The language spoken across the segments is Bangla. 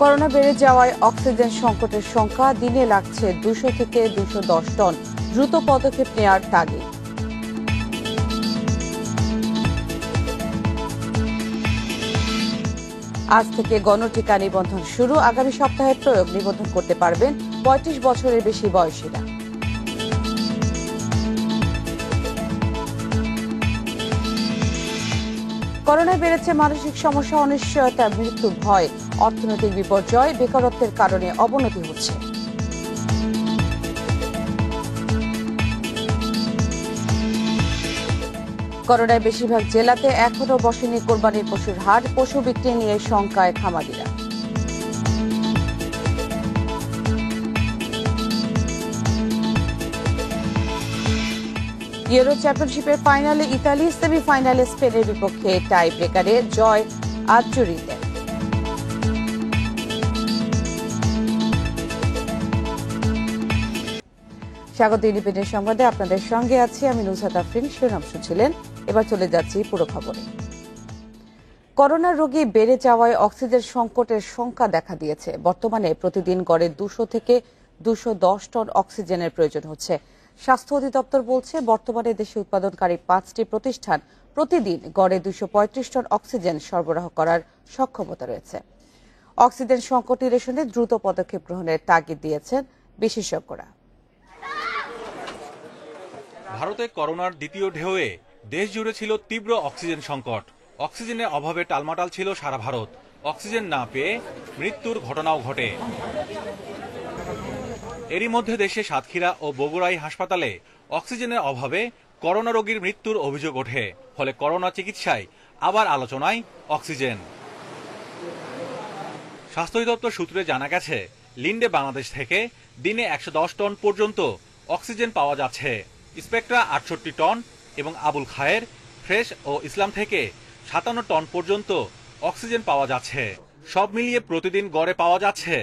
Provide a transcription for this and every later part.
করোনা বেড়ে যাওয়ায় অক্সিজেন সংকটের সংখ্যা দিনে লাগছে 200 থেকে 210 টন। দ্রুত পদক্ষেপ নেওয়ার তাগিদ। আজ থেকে গণটিকা নিবন্ধন শুরু। আগামী সপ্তাহে প্রয়োগ নিবন্ধন করতে পারবেন 35 বছরের বেশি বয়সীরা। করোনায় বেড়েছে মানসিক সমস্যা, অনিশ্চয়তা, মৃত্যু ভয়, অর্থনৈতিক বিপর্যয়, বেকারত্বের কারণে অবনতি হচ্ছে। করোনায় বেশিরভাগ জেলাতে এখনো বসেনি কোরবানির পশুর হাট। পশু বিক্রি নিয়ে শঙ্কায় খামারিরা। ইউরো চ্যাম্পিয়নশিপের ফাইনালে ইতালি, সেমিফাইনালে স্পেনের বিপক্ষে টাই ব্রেকারে জয় আজ্জুরিতে। স্বাগত ইন্ডিপেন্ডেন্ট সংবাদে, আপনাদের সঙ্গে আছি আমি নুসরাত আফরিন। শিরোনাম শুনছিলেন, এবার চলে যাচ্ছি পুরো খবরে। করোনা রোগী বেড়ে যাওয়ায় অক্সিজেন সংকটের সংখ্যা দেখা দিয়েছে। বর্তমানে প্রতিদিন গড়ে 200 থেকে 210 টন অক্সিজেনের প্রয়োজন হচ্ছে। স্বাস্থ্য অধিদপ্তর বলছে, বর্তমানে দেশে উৎপাদনকারী 5টি প্রতিষ্ঠান প্রতিদিন গড়ে 235 টন অক্সিজেন সরবরাহ করার সক্ষমতা রয়েছে। অক্সিজেন সংকট নিরসনে দ্রুত পদক্ষেপ গ্রহণের তাগিদ দিয়েছেন বিশেষজ্ঞরা। ভারতে করোনার দ্বিতীয় ঢেউয়ে দেশ জুড়ে ছিল তীব্র অক্সিজেন সংকট। অক্সিজেনের অভাবে টালমাটাল ছিল সারা ভারত। অক্সিজেন না পেয়ে মৃত্যুর ঘটনাও ঘটে। এরই মধ্যে দেশে সাতক্ষীরা ও বগুড়াই হাসপাতালে অক্সিজেনের অভাবে করোনা রোগীর মৃত্যুর অভিযোগ ওঠে। ফলে করোনা চিকিৎসায় আবার আলোচনায় অক্সিজেন। স্বাস্থ্য অধিদপ্তর সূত্রে জানা গেছে, লিন্ডে বাংলাদেশ থেকে দিনে 110 টন পর্যন্ত অক্সিজেন পাওয়া যাচ্ছে। স্পেকট্রা 68 টন এবং আবুল খায়ের, ফ্রেশ ও ইসলাম থেকে 57 টন পর্যন্ত অক্সিজেন পাওয়া যাচ্ছে। সব মিলিয়ে প্রতিদিন গড়ে পাওয়া যাচ্ছে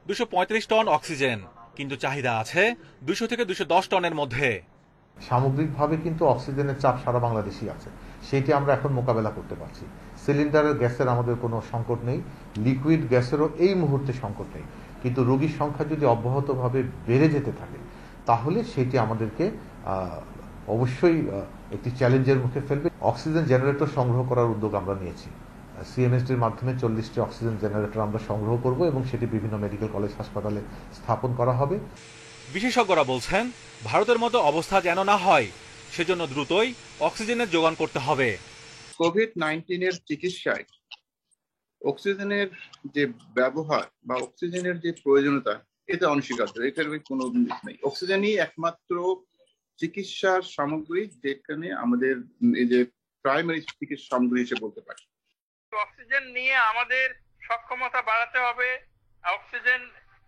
235 টন অক্সিজেন, কিন্তু চাহিদা আছে 200 থেকে 210 টনের মধ্যে। সামগ্রিকভাবে কিন্তু অক্সিজেনের চাপ সারা বাংলাদেশই আছে, সেটি আমরা এখন মোকাবেলা করতে পারছি। সিলিন্ডারের গ্যাসের আমাদের কোনো সংকট নেই, লিকুইড গ্যাসেরও এই মুহূর্তে সংকট নেই। কিন্তু রোগীর সংখ্যা যদি অব্যাহতভাবে বেড়ে যেতে থাকে, তাহলে সেটি আমাদেরকে অবশ্যই একটি চ্যালেঞ্জের মুখে ফেলবে। অক্সিজেন জেনারেটর সংগ্রহ করার উদ্যোগ আমরা নিয়েছি। সিএমএসডির মাধ্যমে 40টি অক্সিজেন জেনারেটর আমরা সংগ্রহ করব এবং সেটি বিভিন্ন মেডিকেল কলেজ হাসপাতালে স্থাপন করা হবে। বিশেষজ্ঞরা বলছেন, ভারতের মতো অবস্থা যেন না হয়, সেজন্য দ্রুতই অক্সিজেনের যোগান করতে হবে। কোভিড-19 চিকিৎসায় অক্সিজেনের যে ব্যবহার বা অক্সিজেনের যে প্রয়োজনীয়তা, এটা অনস্বীকার্য। এটার কোনো নেই। অক্সিজেনই একমাত্র চিকিৎসার সামগ্রী যেখানে আমাদের এই যে প্রাইমারি চিকিৎসা সামগ্রী হিসেবে বলতে পারি। অক্সিজেন নিয়ে আমাদের সক্ষমতা বাড়াতে হবে। অক্সিজেন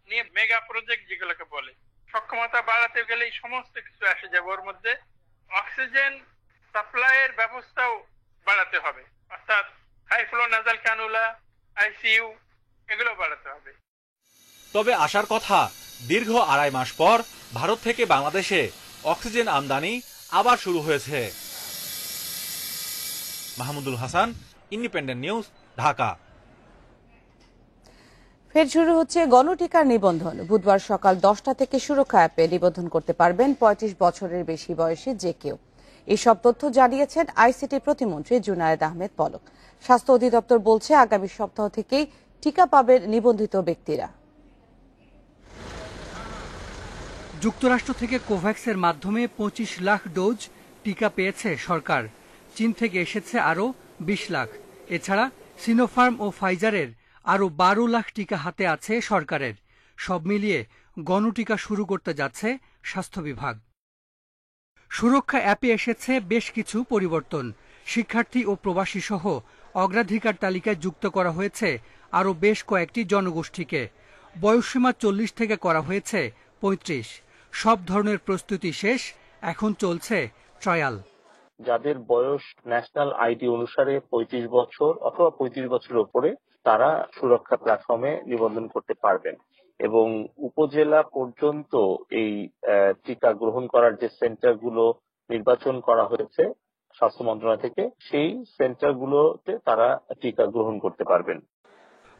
নিয়ে মেগা প্রজেক্ট যেগুলোকে বলে, সক্ষমতা বাড়াতে গেলে সমস্ত কিছু আসে যাবে ওর মধ্যে। অক্সিজেন সাপ্লাইয়ের ব্যবস্থাও বাড়াতে হবে, অর্থাৎ হাই ফ্লো নাজাল ক্যানুলা, আইসিইউ এগুলো বাড়াতে হবে। তবে আসার কথা, দীর্ঘ 2.5 মাস পর ভারত থেকে বাংলাদেশে অক্সিজেন আমদানি আবার শুরু হয়েছে। Mahmudul Hasan, independent News, Dhaka. ফের শুরু হচ্ছে গণটিকার নিবন্ধন। বুধবার সকাল 10টা থেকে সুরক্ষা অ্যাপে নিবন্ধন করতে পারবেন 35 বছরের বেশি বয়সী যে কেউ। এসব তথ্য জানিয়েছেন আইসিটি প্রতিমন্ত্রী জুনায়েদ আহমেদ পলক। স্বাস্থ্য অধিদপ্তর বলছে, আগামী সপ্তাহ থেকেই টিকা পাবেন নিবন্ধিত ব্যক্তিরা। যুক্তরাষ্ট্র থেকে কোভ্যাক্সের মাধ্যমে 25 লাখ ডোজ টিকা পেয়েছে সরকার। চীন থেকে এসেছে আরও 20 লাখ। এছাড়া সিনোফার্ম ও ফাইজারের আরও 12 লাখ টিকা হাতে আছে সরকারের। সব মিলিয়ে গণটিকা শুরু করতে যাচ্ছে স্বাস্থ্য বিভাগ। সুরক্ষা অ্যাপে এসেছে বেশ কিছু পরিবর্তন। শিক্ষার্থী ও প্রবাসী সহ অগ্রাধিকার তালিকায় যুক্ত করা হয়েছে আরও বেশ কয়েকটি জনগোষ্ঠীকে। বয়সসীমা 40 থেকে করা হয়েছে 35। সব ধরনের প্রস্তুতি শেষ, এখন চলছে ট্রায়াল। যাদের বয়স ন্যাশনাল আইডি অনুসারে 35 বছর অথবা 35 বছরের উপরে, তারা সুরক্ষা প্ল্যাটফর্মে নিবন্ধন করতে পারবেন এবং উপজেলা পর্যন্ত এই টিকা গ্রহণ করার যে সেন্টারগুলো নির্বাচন করা হয়েছে স্বাস্থ্য মন্ত্রণালয় থেকে, সেই সেন্টারগুলোতে তারা টিকা গ্রহণ করতে পারবেন।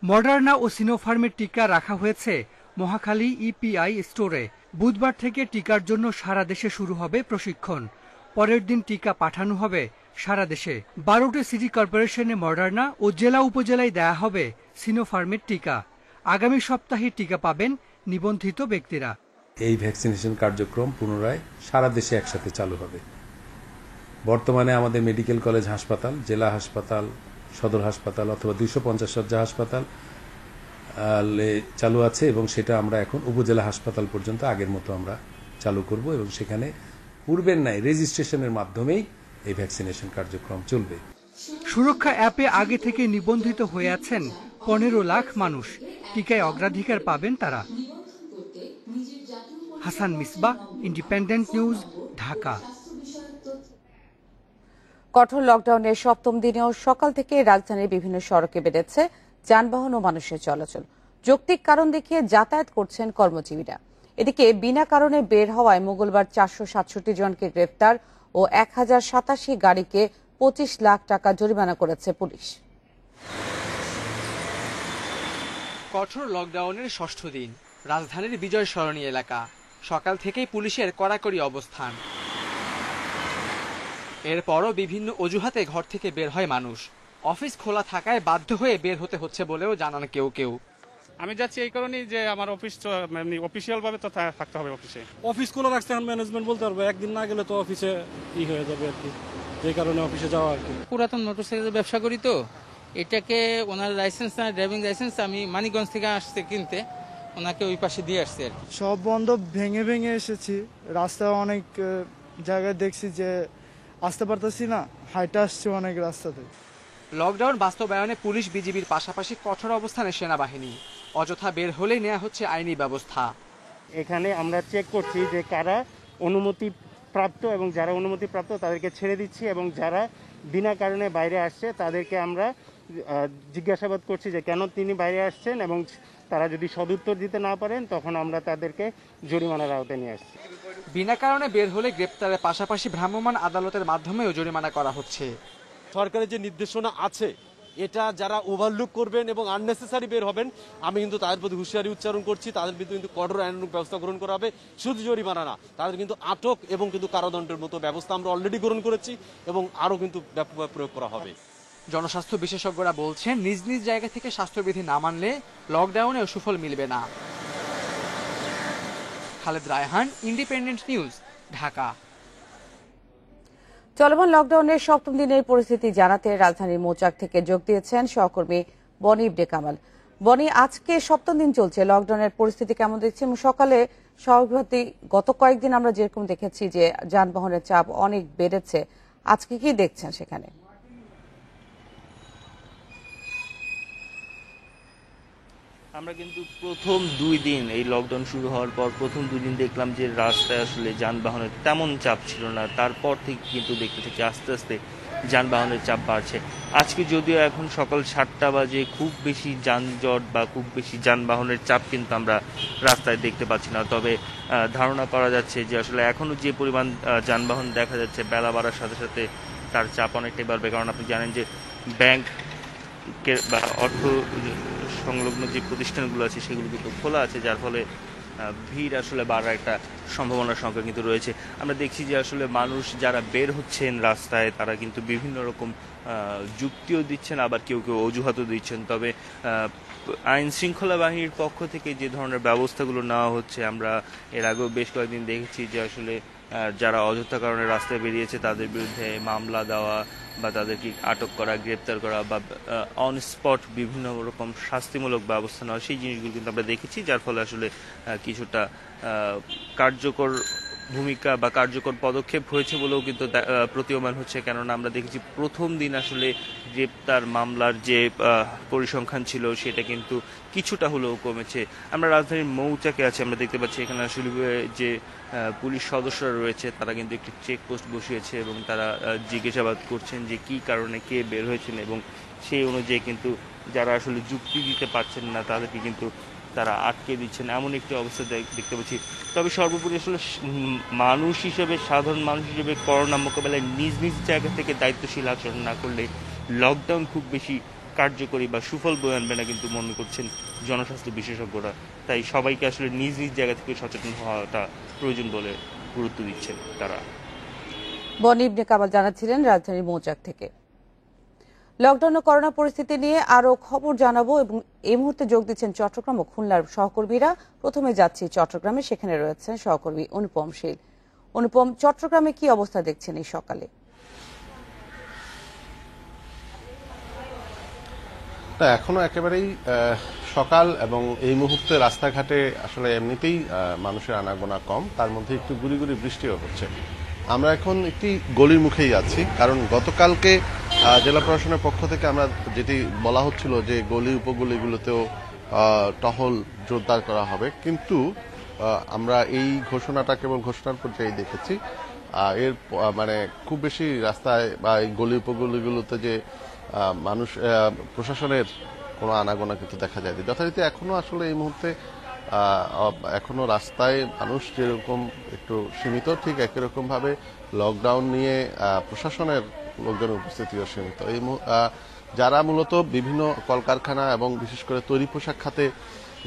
মডার্না ও সিনোফার্মের টিকা রাখা হয়েছে মহাখালী ইপিআই স্টোরে। বুধবার থেকে টিকার জন্য সারা দেশে শুরু হবে প্রশিক্ষণ। পরের দিন টিকা পাঠানো হবে সারা দেশে। 12টি সিটি কর্পোরেশনে মডার্না ও জেলা উপজেলায় দেয়া হবে সিনোফার্মের টিকা। আগামী সপ্তাহে টিকা পাবেন নিবন্ধিত ব্যক্তিরা। এই ভ্যাকসিনেশন কার্যক্রম পুনরায় সারা দেশে একসাথে চালু হবে। বর্তমানে আমাদের মেডিকেল কলেজ হাসপাতাল, জেলা হাসপাতাল, সদর হাসপাতাল অথবা 250 শয্যা হাসপাতাল চালু আছে এবং সেটা আমরা এখন উপজেলা হাসপাতাল পর্যন্ত আগের মতো আমরা চালু করব এবং সেখানে পূর্বের ন্যায় রেজিস্ট্রেশনের মাধ্যমেই এই ভ্যাকসিনেশন কার্যক্রম চলবে। সুরক্ষা অ্যাপে আগে থেকে নিবন্ধিত হয়ে আছেন 15 লাখ মানুষ। টিকায় অগ্রাধিকার পাবেন তারা। Hasan Misbah, independent News, Dhaka. কঠোর লকডাউনের 7ম দিনেও সকাল থেকে রাজধানীর বিভিন্ন সড়কে বেড়েছে যানবাহন ও মানুষের চলাচল। যৌক্তিক কারণ দেখিয়ে যাতায়াত করছেন কর্মজীবীরা। এদিকে বিনা কারণে বের হওয়ায় মঙ্গলবার 467 জনকে গ্রেফতার ও 1087 গাড়িকে 25 লাখ টাকা জরিমানা করেছে পুলিশ। কঠোর লকডাউনের 6ষ্ঠ দিন, রাজধানীর বিজয় সরণি এলাকা। সকাল থেকেই পুলিশের কড়াকড়ি অবস্থান। এরপরও বিভিন্ন অজুহাতে ঘর থেকে বের হয় মানুষ। অফিস খোলা থাকায় বাধ্য হয়ে বের হতে হচ্ছে বলেও জানান কেউ কেউ। আমি যাচ্ছি এই কারণেই যে আমার অফিস অফিসিয়াল ভাবে তো থাকতে হবে অফিসে। অফিস খোলা রাখছে এখন ম্যানেজমেন্ট বলতে পারবে, একদিন না গেলে তো অফিসে হয়ে যাবে আর কি, এই কারণে অফিসে যাওয়া আর কি। পুরাতন মোটরসাইকেল ব্যবসা করি তো, এটাকে ওনার লাইসেন্স না, ড্রাইভিং লাইসেন্স আমি মানিকগঞ্জ থেকে আসছে কিনতে, ওনাকে ওই পাশে দিয়ে আসছে আর কি। সব বন্ধ ভেঙে ভেঙে এসেছি, রাস্তায় অনেক জায়গায় দেখছি যে আসতে পারতেছি না, হাইটে আসছি অনেক রাস্তাতে। লকডাউন বাস্তবায়নে পুলিশ বিজিবির পাশাপাশি কঠোর অবস্থানে সেনাবাহিনী। অযথা বের হলেই নেওয়া হচ্ছে আইনি ব্যবস্থা। এখানে আমরা চেক করছি যে কারা অনুমতি প্রাপ্ত এবং যারা অনুমতি প্রাপ্ত তাদেরকে ছেড়ে দিচ্ছি এবং যারা বিনা কারণে বাইরে আসছে তাদেরকে আমরা জিজ্ঞাসাবাদ করছি যে কেন তিনি বাইরে আসছেন, এবং তারা যদি সদুত্তর দিতে না পারেন তখন আমরা তাদেরকে জরিমানার আওতায় নিয়ে আসছি। বিনা কারণে বের হলে গ্রেপ্তারের পাশাপাশি ভ্রাম্যমাণ আদালতের মাধ্যমেও জরিমানা করা হচ্ছে। সরকারের যে নির্দেশনা আছে এটা যারা ওভারলুক করবেন এবং আননেসেসারি বের হবেন, আমি কিন্তু তাদের প্রতি হুঁশিয়ারি উচ্চারণ করছি। তাদের বিরুদ্ধে কিন্তু কঠোর আইনানুগ ব্যবস্থা গ্রহণ করা হবে। শুধু জরিমানা না, তাদের কিন্তু আটক এবং কিন্তু কারাদণ্ডের মতো ব্যবস্থা আমরা অলরেডি গ্রহণ করেছি এবং আরও কিন্তু ব্যাপকভাবে প্রয়োগ করা হবে। জনস্বাস্থ্য বিশেষজ্ঞরা বলছেন, নিজ নিজ জায়গা থেকে স্বাস্থ্যবিধি না মানলে লকডাউনেও সুফল মিলবে না। Khaled Raihan, independent News, Dhaka. চলমান লকডাউনের 7ম দিনের পরিস্থিতি জানাতে রাজধানীর মৌচাক থেকে যোগ দিয়েছেন সহকর্মী বনি ইবনে কামাল। বনি, আজকে 7ম দিন চলছে, লকডাউনের পরিস্থিতি কেমন দেখছে? সকালে স্বাভাবিকভাবেই গত কয়েকদিন আমরা যেরকম দেখেছি যে যানবাহনের চাপ অনেক বেড়েছে, আজকে কি দেখছেন সেখানে? আমরা কিন্তু প্রথম 2 দিন এই লকডাউন শুরু হওয়ার পর প্রথম 2 দিন দেখলাম যে রাস্তায় আসলে যানবাহনের তেমন চাপ ছিল না। তারপর থেকে কিন্তু দেখতে থাকি আস্তে আস্তে যানবাহনের চাপ বাড়ছে। আজকে যদিও এখন সকাল 7টা বাজে, খুব বেশি যানজট বা খুব বেশি যানবাহনের চাপ কিন্তু আমরা রাস্তায় দেখতে পাচ্ছি না। তবে ধারণা করা যাচ্ছে যে আসলে এখনও যে পরিমাণ যানবাহন দেখা যাচ্ছে, বেলা বাড়ার সাথে সাথে তার চাপ অনেকটাই বাড়বে। কারণ আপনি জানেন যে ব্যাংক বা অর্থ সংলগ্ন যে প্রতিষ্ঠানগুলো আছে সেগুলো কিন্তু খোলা আছে, যার ফলে ভিড় আসলে বাড়ার একটা সম্ভাবনার সংখ্যা কিন্তু রয়েছে। আমরা দেখছি যে আসলে মানুষ যারা বের হচ্ছেন রাস্তায় তারা কিন্তু বিভিন্ন রকম যুক্তিও দিচ্ছেন, আবার কেউ কেউ অজুহাতও দিচ্ছেন। তবে আইন শৃঙ্খলা বাহিনীর পক্ষ থেকে যে ধরনের ব্যবস্থাগুলো নেওয়া হচ্ছে, আমরা এর আগেও বেশ কয়েকদিন দেখেছি যে আসলে যারা অযথা কারণে রাস্তায় বেরিয়েছে তাদের বিরুদ্ধে মামলা দেওয়া বা তাদেরকে আটক করা, গ্রেপ্তার করা বা অন স্পট বিভিন্ন রকম শাস্তিমূলক ব্যবস্থা নেওয়া, সেই জিনিসগুলো কিন্তু আমরা দেখেছি, যার ফলে আসলে কিছুটা কার্যকর ভূমিকা বা কার্যকর পদক্ষেপ হয়েছে বলেও কিন্তু প্রতীয়মান হচ্ছে। কেননা আমরা দেখেছি প্রথম দিন আসলে গ্রেপ্তার মামলার যে পরিসংখ্যান ছিল সেটা কিন্তু কিছুটা হলেও কমেছে। আমরা রাজধানীর মৌচাকে আছি, আমরা দেখতে পাচ্ছি এখানে আসলে যে পুলিশ সদস্যরা রয়েছে তারা কিন্তু একটি চেকপোস্ট বসিয়েছে এবং তারা জিজ্ঞাসাবাদ করছেন যে কী কারণে কে বের হয়েছেন, এবং সেই অনুযায়ী কিন্তু যারা আসলে যুক্তি দিতে পারছেন না তাদেরকে কিন্তু তারা আটকে দিচ্ছেন, এমন একটি অবস্থা দেখতে পাচ্ছি। তবে সর্বোপরি আসলে মানুষ হিসেবে, সাধারণ মানুষ হিসেবে করোনা মোকাবেলায় নিজ নিজ জায়গা থেকে দায়িত্বশীল আচরণ না করলে লকডাউন খুব বেশি কার্যকরী বা সুফল বয়ে আনবে না কিন্তু মনে করছেন জনস্বাস্থ্য বিশেষজ্ঞরা। তাই সবাইকে আসলে নিজ নিজ জায়গা থেকে সচেতন হওয়াটা প্রয়োজন বলে গুরুত্ব দিচ্ছেন তারা। বনি ইবনে কামাল জানাচ্ছিলেন রাজধানীর মৌচাক থেকে। লকডাউন ও করোনা পরিস্থিতি নিয়ে আরো খবর জানাবো এবং এই মুহূর্তে যোগ দিচ্ছেন চট্টগ্রাম ও খুলনার সহকর্মীরা। প্রথমে যাচ্ছি চট্টগ্রামে, সেখানে রয়েছেন সহকর্মী অনুপম শীল। অনুপম, চট্টগ্রামে কি অবস্থা দেখছেন এই সকালে? এখনো একেবারেই সকাল এবং এই মুহূর্তে রাস্তাঘাটে আসলে এমনিতেই মানুষের আনাগোনা কম, তার মধ্যে একটু গুড়ি গুড়ি বৃষ্টিও হচ্ছে। আমরা এখন একটি গলির মুখেই যাচ্ছি, কারণ গতকালকে জেলা প্রশাসনের পক্ষ থেকে আমরা যেটি বলা হচ্ছিল যে গলি উপগলিগুলোতেও টহল জোরদার করা হবে, কিন্তু আমরা এই ঘোষণাটা কেবল ঘোষণার পর্যায়ে দেখেছি। এর মানে খুব বেশি রাস্তায় বা এই গলি উপগলিগুলোতে যে মানুষ প্রশাসনের কোনো আনাগোনা কিন্তু দেখা যায়। যথারীতি এখনো আসলে এই মুহূর্তে এখনো রাস্তায় মানুষ যেরকম একটু সীমিত, ঠিক একই রকম ভাবে লকডাউন নিয়ে প্রশাসনের লোকজনের উপস্থিতিও সীমিত। এই যারা মূলত বিভিন্ন কলকারখানা এবং বিশেষ করে তৈরি পোশাক খাতে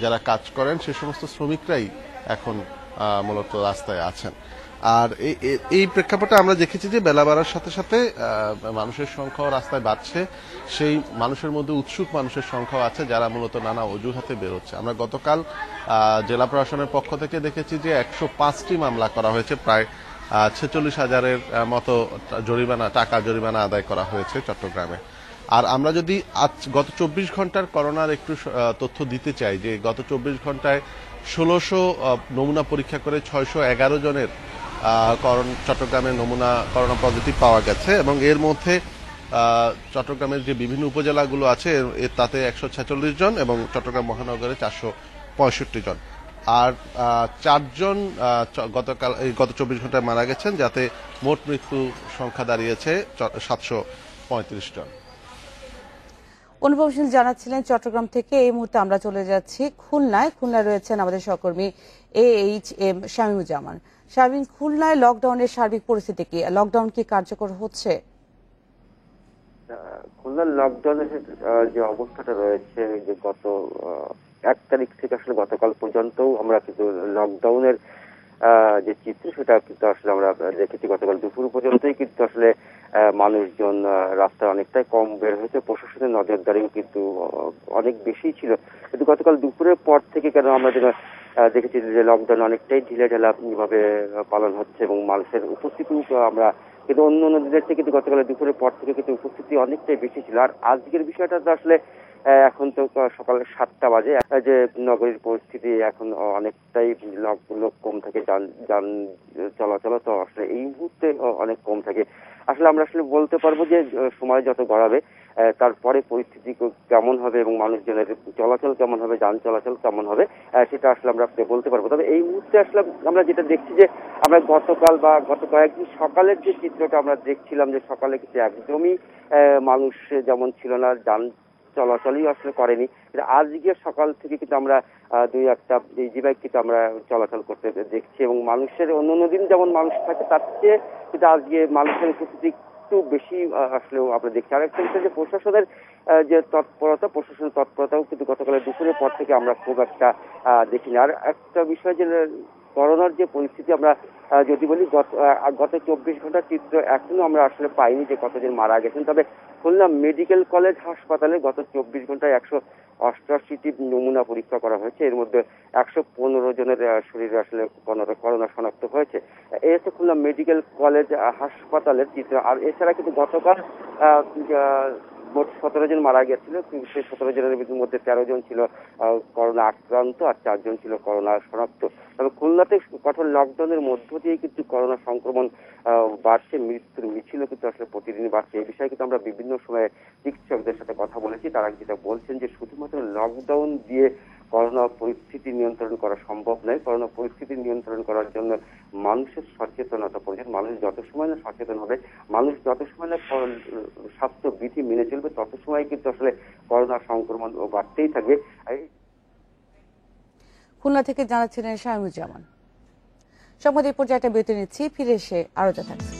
যারা কাজ করেন সে সমস্ত শ্রমিকরাই এখন মূলত রাস্তায় আছেন। আর এই প্রেক্ষাপটে আমরা দেখেছি যে বেলা বাড়ার সাথে সাথে মানুষের সংখ্যাও রাস্তায় বাড়ছে। সেই মানুষের মধ্যে উৎসুক মানুষের সংখ্যাও আছে যারা মূলত নানা অজুহাতে বেরোচ্ছে। আমরা গতকাল জেলা প্রশাসনের পক্ষ থেকে দেখেছি যে 105টি মামলা করা হয়েছে, প্রায় 46,000-এর মতো টাকা জরিমানা আদায় করা হয়েছে চট্টগ্রামে। আর আমরা যদি গত 24 ঘন্টার করোনার একটু তথ্য দিতে চাই, যে গত 24 ঘন্টায় 1600 নমুনা পরীক্ষা করে 611 জনের চট্টগ্রামের নমুনা করোনা পজিটিভ পাওয়া গেছে, এবং এর মধ্যে চট্টগ্রামের যে বিভিন্ন উপজেলাগুলো আছে তাতে 146 জন এবং চট্টগ্রাম মহানগরে 465 জন। আর 4 জন গত 24 ঘন্টায় মারা গেছেন, যাতে মোট মৃত্যু সংখ্যা দাঁড়িয়েছে 735 জন। অনুপম শীল জানাচ্ছিলেন চট্টগ্রাম থেকে। এই মুহূর্তে আমরা চলে যাচ্ছি খুলনায়। খুলনায় রয়েছেন আমাদের সহকর্মী AHM শামীমুজ্জামান। শামীম, খুলনায় লকডাউনের সার্বিক পরিস্থিতি কি? লকডাউন কি কার্যকর হচ্ছে? খুলনার লকডাউনের যে অবস্থাটা রয়েছে, যে গত 1 তারিখ থেকে আসলে গতকাল পর্যন্ত আমরা কিন্তু লকডাউনের যে চিত্র সেটা কিন্তু আসলে আমরা দেখেছি। গতকাল দুপুর পর্যন্তই কিন্তু আসলে মানুষজন রাস্তায় অনেকটাই কম বের হয়েছে, প্রশাসনের নজরদারিও কিন্তু অনেক বেশি ছিল। কিন্তু গতকাল দুপুরের পর থেকে কেন আমরা দেখেছি যে লকডাউন অনেকটাই ঢিলেঢালা ভাবে পালন হচ্ছে এবং মানুষের উপস্থিতি আমরা কিন্তু অন্য দিনের থেকে কিন্তু গতকাল দুপুরের পর থেকে কিন্তু উপস্থিতি অনেকটাই বেশি ছিল। আর আজকের বিষয়টা তো আসলে এখন তো সকাল 7টা বাজে, যে নগরীর পরিস্থিতি এখন অনেকটাই লোক কম থাকে, যান চলাচল তো আসলে এই মুহূর্তে অনেক কম থাকে। আসলে আমরা আসলে বলতে পারবো যে সময় যত গড়াবে তারপরে পরিস্থিতি কেমন হবে এবং মানুষজনের চলাচল কেমন হবে, যান চলাচল কেমন হবে, সেটা আসলে আমরা বলতে পারবো। তবে এই মুহূর্তে আসলে আমরা যেটা দেখছি যে আমরা গতকাল বা গত কয়েকদিন সকালের যে চিত্রটা আমরা দেখছিলাম, যে সকালে কিন্তু একদমই মানুষ যেমন ছিল না, যান চলাচলই আসলে করেনি। আজকে সকাল থেকে কিন্তু আমরা 2-1টা জি বাইক কিন্তু আমরা চলাচল করতে দেখছি, এবং মানুষের অন্য দিন যেমন মানুষ থাকে তার চেয়ে কিন্তু আজকে মানুষের উপস্থিতি একটু বেশি আসলেও আমরা দেখছি। আর একটা বিষয় যে প্রশাসনের যে প্রশাসনের তৎপরতাও কিন্তু গতকালের দুপুরের পর থেকে আমরা খুব একটা দেখিনি। আর একটা বিষয় যে করোনার যে পরিস্থিতি আমরা যদি বলি গত 24 ঘন্টার চিত্র এখনো আমরা আসলে পাইনি যে কতজন মারা গেছেন। তবে খুলনা মেডিকেল কলেজ হাসপাতালে গত 24 ঘন্টায় 188টি নমুনা পরীক্ষা করা হয়েছে। এর মধ্যে 115 জনের শরীরে আসলে করোনা শনাক্ত হয়েছে। এই হচ্ছে খুলনা মেডিকেল কলেজ হাসপাতালের চিত্র। আর এছাড়া কিন্তু গতকাল মোট 17 জন মারা গেছিল, কিন্তু সেই 17 জনের মধ্যে 13 জন ছিল করোনা আক্রান্ত আর 4 জন ছিল করোনা শনাক্ত। তবে খুলনাতে কঠোর লকডাউনের মধ্য দিয়ে কিন্তু করোনা সংক্রমণ বাড়ছে, মৃত্যুর মিছিলও কিন্তু আসলে প্রতিদিনই বাড়ছে। এই বিষয়ে কিন্তু আমরা বিভিন্ন সময়ে চিকিৎসকদের সাথে কথা বলেছি, তারা যেটা বলছেন যে শুধুমাত্র লকডাউন দিয়ে করোনা পরিস্থিতি নিয়ন্ত্রণ করা সম্ভব নয়। করোনা পরিস্থিতি নিয়ন্ত্রণ করার জন্য মানুষের সচেতনতা প্রয়োজন। মানুষ যত সময় না সচেতন হবে, মানুষ যত সময় না স্বাস্থ্য বিধি মেনে চলবে, তত সময় কিন্তু আসলে করোনা সংক্রমণ বাড়তেই থাকবে। খুলনা থেকে জানাচ্ছিলেন শামীমুজ্জামান। সংবাদ এই পর্যায়ে একটা বিরতি নিচ্ছি, ফিরে এসে আরো যা থাকছে।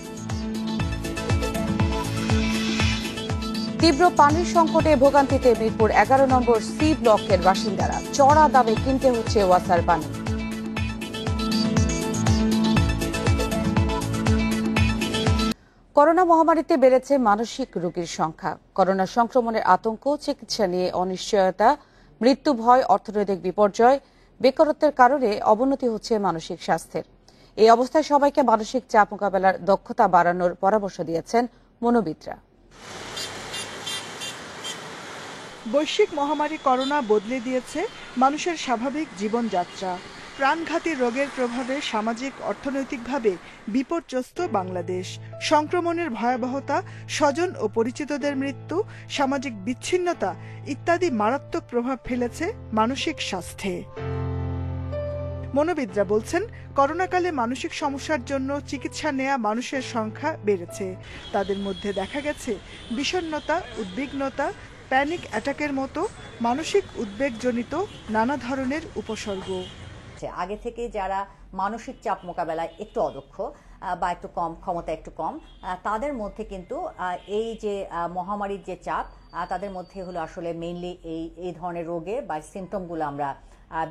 তীব্র পানির সংকটে ভোগান্তিতে মিরপুর 11 নম্বর সি ব্লকের বাসিন্দারা, চড়া দামে কিনতে হচ্ছে ওয়াসার পানি। করোনা মহামারীতে বেড়েছে মানসিক রোগীর সংখ্যা। করোনা সংক্রমণের আতঙ্ক, চিকিৎসা নিয়ে অনিশ্চয়তা, মৃত্যু ভয়, অর্থনৈতিক বিপর্যয়, বেকারত্বের কারণে অবনতি হচ্ছে মানসিক স্বাস্থ্যের। এই অবস্থায় সবাইকে মানসিক চাপ মোকাবেলার দক্ষতা বাড়ানোর পরামর্শ দিয়েছেন মনোবিদরা। বৈশ্বিক মহামারী করোনা বদলে দিয়েছে মানুষের স্বাভাবিক জীবনযাত্রা। প্রাণঘাতী রোগের প্রভাবে সামাজিক অর্থনৈতিকভাবে বিপর্যস্ত বাংলাদেশ। সংক্রমণের ভয়াবহতা, স্বজন ও পরিচিতদের মৃত্যু, সামাজিক বিচ্ছিন্নতা ইত্যাদি মারাত্মক প্রভাব ফেলেছে মানসিক স্বাস্থ্যে। মনোবিদরা বলছেন, করোনাকালে মানসিক সমস্যার জন্য চিকিৎসা নেয়া মানুষের সংখ্যা বেড়েছে। তাদের মধ্যে দেখা গেছে বিষণ্ণতা, উদ্বিগ্নতা, প্যানিক অ্যাটাকের মতো মানসিক উদ্বেগজনিত নানা ধরনের উপসর্গ। আগে থেকে যারা মানসিক চাপ মোকাবেলায় একটু অদক্ষ বা একটু কম, ক্ষমতা একটু কম, তাদের মধ্যে কিন্তু এই যে মহামারীর যে চাপ, তাদের মধ্যে হলো আসলে মেইনলি এই ধরনের রোগে বা সিমটমগুলো আমরা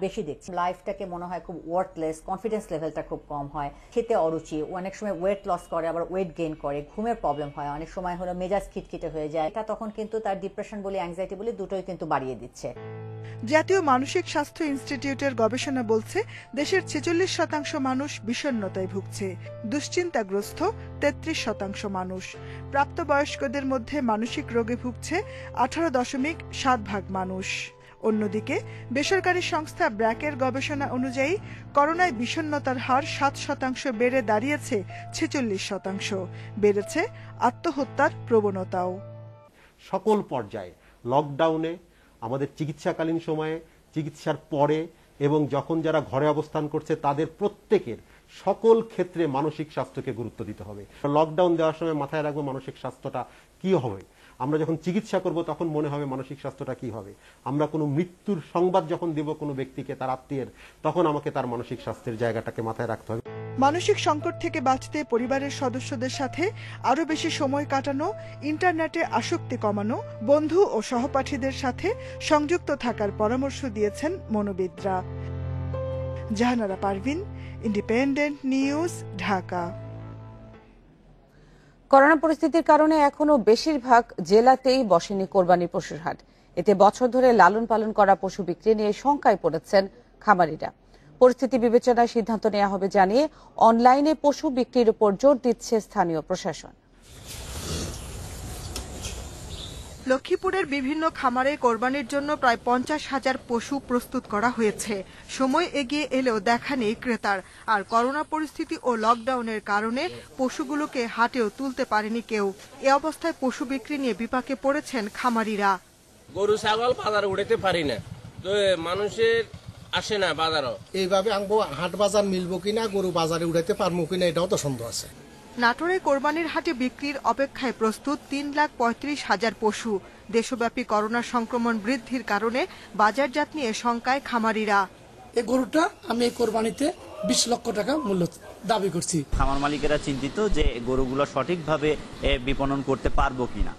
বেশি দেখছি। লাইফটাকে মনে হয় খুব ওয়ার্থলেস, কনফিডেন্স লেভেলটা খুব কম হয়, খেতে অরুচি, অনেক সময় ওয়েট লস করে, আবার ওয়েট গেইন করে, ঘুমের প্রবলেম হয়, অনেক সময় হলো মেজাজ খিটখিটে হয়ে যায়। এটা তখন কিন্তু তার ডিপ্রেশন বলি, অ্যাংজাইটি বলি, দুটোই কিন্তু বাড়িয়ে দিচ্ছে। জাতীয় মানসিক স্বাস্থ্য ইনস্টিটিউটের গবেষণা বলছে, দেশের 46% মানুষ বিষণ্ণতায় ভুগছে, দুশ্চিন্তাগ্রস্ত 33% মানুষ। প্রাপ্তবয়স্কদের মধ্যে মানসিক রোগে ভুগছে 18.7% মানুষ। অন্যদিকে বেসরকারি সংস্থা ব্র্যাকের গবেষণা অনুযায়ী করোনায় বিষণ্ণতার হার 7% বেড়ে দাঁড়িয়েছে 46%। বেড়েছে আত্মহত্যার প্রবণতাও। সকল পর্যায়ে, লকডাউনে, আমাদের চিকিৎসাকালীন সময়ে, চিকিৎসার পরে এবং যখন যারা ঘরে অবস্থান করছে, তাদের প্রত্যেকের সকল ক্ষেত্রে মানসিক স্বাস্থ্যকে গুরুত্ব দিতে হবে। লকডাউন দেওয়ার সময় মাথায় রাখবো মানসিক স্বাস্থ্যটা কি হবে। আমরা যখন চিকিৎসা করব তখন মনে হবে মানসিক স্বাস্থ্যটা কি হবে। আমরা কোনো মৃত্যুর সংবাদ যখন দেব কোনো ব্যক্তিকে, তার আত্মীয়ের, তখন আমাকে তার মানসিক স্বাস্থ্যের জায়গাটাকে মাথায় রাখতে হবে। মানসিক সংকট থেকে বাঁচতে পরিবারের সদস্যদের সাথে আরো বেশি সময় কাটানো, ইন্টারনেটে আসক্তি কমানো, বন্ধু ও সহপাঠীদের সাথে সংযুক্ত থাকার পরামর্শ দিয়েছেন মনোবিদরা। Jahanara Parvin, Independent News, Dhaka. Corona পরিস্থিতির কারণে এখনো বেশিরভাগ জেলাতেই বসেনি কোরবানি পশুর হাট। এতে বছর ধরে লালন পালন করা পশু বিক্রি নিয়ে শঙ্কায় পড়েছেন খামারিরা। পরিস্থিতি বিবেচনায় সিদ্ধান্ত নেওয়া হবে জানিয়ে অনলাইনে পশু বিক্রির উপর জোর দিচ্ছে স্থানীয় প্রশাসন। লক্ষ্মীপুরের বিভিন্ন খামারে কোরবানির জন্য প্রায় 50,000 পশু প্রস্তুত করা হয়েছে। সময় এগিয়ে এলেও দেখা নেই ক্রেতার। আর করোনা পরিস্থিতি ও লকডাউনের কারণে পশুগুলোকে হাটেও তুলতে পারেনি কেউ। এ অবস্থায় পশু বিক্রি নিয়ে বিপাকে পড়েছেন খামারিরা। গরু ছাগল বাজারে উঠাতে পারি না, তো মানুষের আসে না বাজারও। এইভাবে আনবো, হাট বাজার মিলবো কিনা, গরু বাজারে উঠাতে পারবো কিনা, এটাও তো সন্দেহ আছে। নাটোরে কোরবানির হাটে বিক্রির অপেক্ষায় প্রস্তুত 3,35,000 পশু। দেশব্যাপী করোনা সংক্রমণ বৃদ্ধির কারণে বাজারজাত নিয়ে শঙ্কায় খামারিরা। এই গরুটা আমি এই কোরবানিতে 20 লক্ষ টাকা মূল্য দাবি করছি। খামার মালিকেরা চিন্তিত যে গরুগুলো সঠিকভাবে বিপণন করতে পারবো কিনা।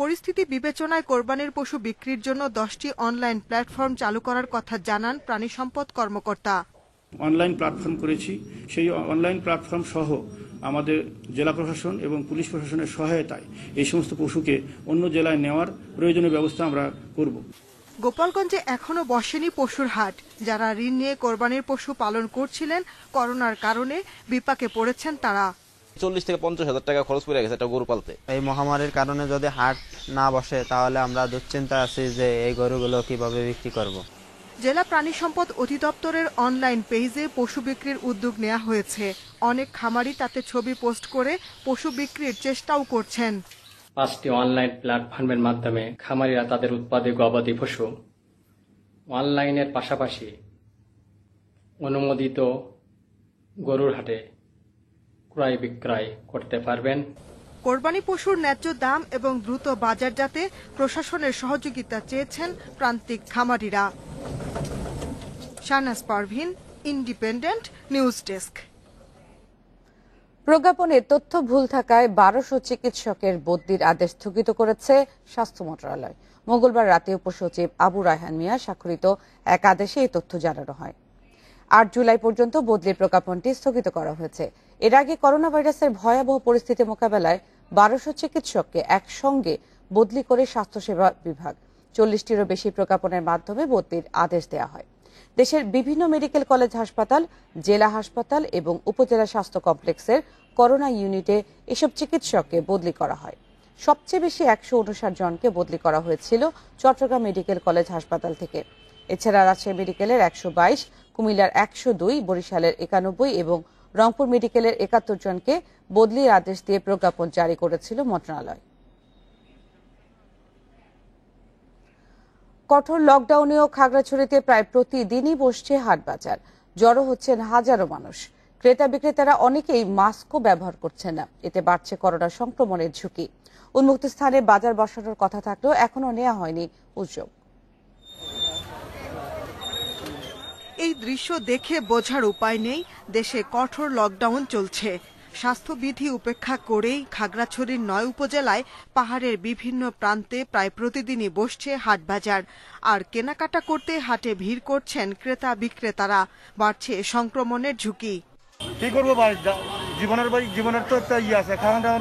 পরিস্থিতি বিবেচনায় কোরবানির পশু বিক্রির জন্য 10টি অনলাইন প্ল্যাটফর্ম চালু করার কথা জানান প্রাণী সম্পদ কর্মকর্তা। অনলাইন প্ল্যাটফর্ম করেছি, সেই অনলাইন প্ল্যাটফর্ম সহ আমাদের জেলা প্রশাসন এবং পুলিশ প্রশাসনের সহায়তায় এই সমস্ত পশুকে অন্য জেলায় নেওয়ার প্রয়োজনীয় ব্যবস্থা আমরা করব। গোপালগঞ্জে এখনো বসেনি পশুর হাট। যারা ঋণ নিয়ে কোরবানির পশু পালন করছিলেন, করোনার কারণে বিপাকে পড়েছেন তারা। 40 থেকে 50,000 টাকা খরচ পড়ে গেছে একটা গরু পালতে। এই মহামারীর কারণে যদি হাট না বসে তাহলে আমরা দুশ্চিন্তা আছি যে এই গরুগুলো কিভাবে বিক্রি করব। জেলা প্রাণী সম্পদ অধিদপ্তরের অনলাইন পেজে পশু বিক্রির উদ্যোগ নেওয়া হয়েছে। অনেক খামারি তাতে ছবি পোস্ট করে পশু বিক্রির চেষ্টাও করছেন। 5টি অনলাইন প্ল্যাটফর্মের মাধ্যমে খামারিরা তাদের উৎপাদিত গবাদি পশু অনলাইনের পাশাপাশি অনুমোদিত গরুর হাটে ক্রয় বিক্রয় করতে পারবেন। কোরবানি পশুর ন্যায্য দাম এবং দ্রুত বাজারজাতে প্রশাসনের সহযোগিতা চেয়েছেন প্রান্তিক খামারিরা। Shahnaz Parvin, Independent News desk. প্রজ্ঞাপনে তথ্য ভুল থাকায় 1200 চিকিৎসকের বদলির আদেশ স্থগিত করেছে স্বাস্থ্য মন্ত্রণালয়। মঙ্গলবার রাতে উপসচিব আবু রায়হান মিয়া স্বাক্ষরিত এক আদেশে এই তথ্য জানানো হয়। 8 জুলাই পর্যন্ত বদলির প্রজ্ঞাপনটি স্থগিত করা হয়েছে। এর আগে করোনা ভাইরাসের ভয়াবহ পরিস্থিতি মোকাবেলায় 1200 চিকিৎসককে একসঙ্গে বদলি করে স্বাস্থ্যসেবা বিভাগ 40টিরও বেশি প্রজ্ঞাপনের মাধ্যমে বদলির আদেশ দেওয়া হয়। দেশের বিভিন্ন মেডিকেল কলেজ হাসপাতাল, জেলা হাসপাতাল এবং উপজেলা স্বাস্থ্য কমপ্লেক্সের করোনা ইউনিটে এসব চিকিৎসককে বদলি করা হয়। সবচেয়ে বেশি 159 জনকে বদলি করা হয়েছিল চট্টগ্রাম মেডিকেল কলেজ হাসপাতাল থেকে। এছাড়া রাজশাহী মেডিকেলের 122, কুমিল্লার 102, বরিশালের 91 এবং রংপুর মেডিকেলের 71 জনকে বদলির আদেশ দিয়ে প্রজ্ঞাপন জারি করেছিল মন্ত্রণালয়। কঠোর লকডাউনেও খাগড়াছড়িতে প্রায় প্রতিদিনই বসছে হাটবাজার। জড়ো হচ্ছেন হাজারো মানুষ। ক্রেতা বিক্রেতারা অনেকেই মাস্কও ব্যবহার করছেন না। এতে বাড়ছে করোনা সংক্রমণের ঝুঁকি। উন্মুক্ত স্থানে বাজার বসানোর কথা থাকলেও এখনো নেওয়া হয়নি উদ্যোগ। এই দৃশ্য দেখে বোঝার উপায় নেই, দেশে কঠোর লকডাউন চলছে। স্বাস্থ্যবিধি উপেক্ষা করেই খাগড়াছড়ির 9 উপজেলায় পাহাড়ের বিভিন্ন প্রান্তে প্রায় প্রতিদিনই বসছে হাটবাজার। আর কেনাকাটা করতে হাটে ভিড় করছেন ক্রেতা বিক্রেতারা। বাড়ছে সংক্রমণের ঝুঁকি। কি করবো ভাই, জীবনের তো একটা ইয়ে আছে, খাওয়া দাওয়া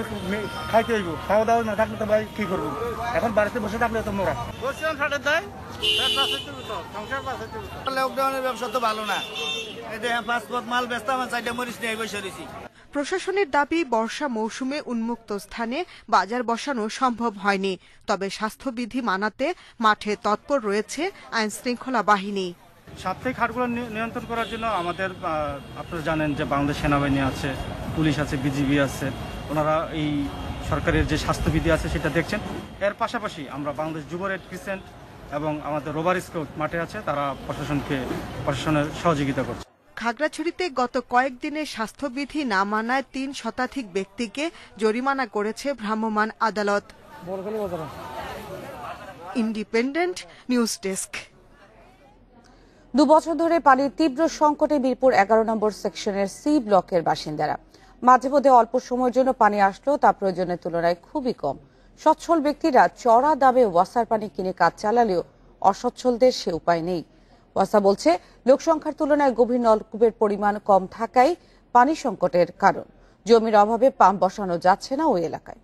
খাইতে হইব, খাওয়া দাওয়া না থাকলে তো ভাই কি করবো, এখন বাড়িতে বসে থাকলে তো মোরা। লকডাউনের ব্যবসা তো ভালো না, মাল ব্যস্ত আমার চাইটা মরিস নিয়ে বসে রয়েছি। প্রশাসনের দাবি, বর্ষা মৌসুমে উন্মুক্ত স্থানে বাজার বসানো সম্ভব হয়নি। তবে স্বাস্থ্যবিধি মানাতে মাঠে তৎপর রয়েছে আইন শৃঙ্খলা বাহিনী। সাপ্তাহিক হাটগুলো নিয়ন্ত্রণ করার জন্য আমাদের আপনারা জানেন যে বাংলাদেশ সেনাবাহিনী আছে, পুলিশ আছে, বিজিবি আছে। ওনারা এই সরকারের যে স্বাস্থ্যবিধি আছে সেটা দেখছেন। এর পাশাপাশি আমরা বাংলাদেশ যুব রেড ক্রিসেন্ট এবং আমাদের রোভার স্কাউট মাঠে আছে, তারা প্রশাসনের সহযোগিতা করছে। খাগড়াছড়িতে গত কয়েকদিনে স্বাস্থ্যবিধি না মানায় 3 শতাধিক ব্যক্তিকে জরিমানা করেছে ভ্রাম্যমাণ আদালত। Independent News desk. 2 বছর ধরে পানির তীব্র সংকটে মিরপুর 11 নম্বর সেকশনের সি ব্লকের বাসিন্দারা। মাঝে মধ্যে অল্প সময়ের জন্য পানি আসলেও তা প্রয়োজনের তুলনায় খুবই কম। সচ্ছল ব্যক্তিরা চড়া দামে ওয়াসার পানি কিনে কাজ চালালেও অসচ্ছলদের সে উপায় নেই। ওয়াসা বলছে, লোকসংখ্যার তুলনায় গভীর নলকূপের পরিমাণ কম থাকাই পানি সংকটের কারণ। জমির অভাবে পাম্প বসানো যাচ্ছে না ওই এলাকায়।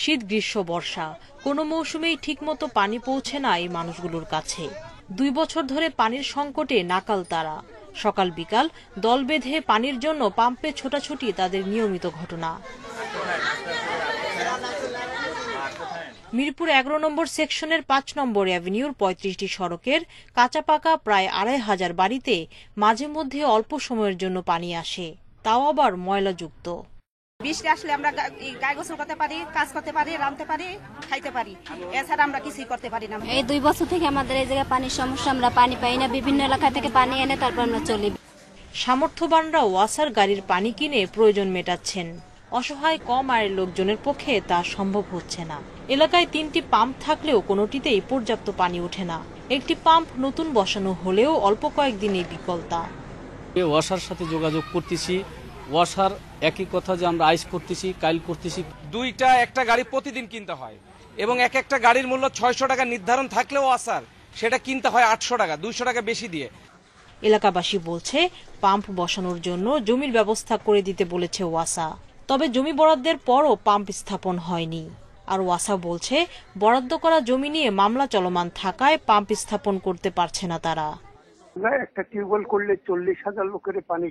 শীত, গ্রীষ্ম, বর্ষা কোনো মৌসুমেই ঠিকমতো পানি পৌঁছে না এই মানুষগুলোর কাছে। 2 বছর ধরে পানির সংকটে নাকাল তারা। সকাল বিকাল দল বেঁধে পানির জন্য পাম্পে ছোটাছুটি তাদের নিয়মিত ঘটনা। মিরপুর 11 নম্বর সেকশনের 5 নম্বর অ্যাভিনিউর 35টি সড়কের কাঁচা পাকা প্রায় 2500 বাড়িতে মাঝে মধ্যে অল্প সময়ের জন্য পানি আসে, তাও আবার ময়লাযুক্ত। বৃষ্টি আসলে আমরা গায়ে গোসল করতে পারি, কাজ করতে পারি, রাঁধতে পারি, খাইতে পারি, এছাড়া আমরা কিছুই করতে পারি না। এই 2 বছর থেকে আমাদের এই জায়গায় পানির সমস্যা, আমরা পানি পাই না। বিভিন্ন এলাকা থেকে পানি এনে তারপর আমরা চলি। সামর্থ্যবানরা ওয়াসার গাড়ির পানি কিনে প্রয়োজন মেটাচ্ছেন। অসহায় কম আয়ের লোকজনের পক্ষে তা সম্ভব হচ্ছে না। এলাকায় 3টি পাম্প থাকলেও কোনোটিতেই পর্যাপ্ত পানি ওঠে না। একটি পাম্প নতুন বসানো হলেও অল্প কয়েকদিনেই বিকলতা। ওয়াসার সাথে যোগাযোগ করতেছি, ওয়াসার একই কথা যে আমরা আইস করতেছি, কাইল করতেছি। 2টা একটা গাড়ি প্রতিদিন কিনতে হয় এবং একটা গাড়ির মূল্য 600 টাকা নির্ধারণ থাকলেও ওয়াসার সেটা কিনতে হয় 800 টাকা, 200 টাকা বেশি দিয়ে। এলাকাবাসী বলছে, পাম্প বসানোর জন্য জমির ব্যবস্থা করে দিতে বলেছে ওয়াসা। তবে জমি বরাদ্দের পরও পাম্প স্থাপন হয়নি। আর ওয়াসা বলছে, বরাদ্দ করা জমি নিয়ে মামলা চলমান থাকায় পাম্প স্থাপন করতে পারছে না তারা। একটা টিউবওয়েল করলে 40,000 লোকের পানি,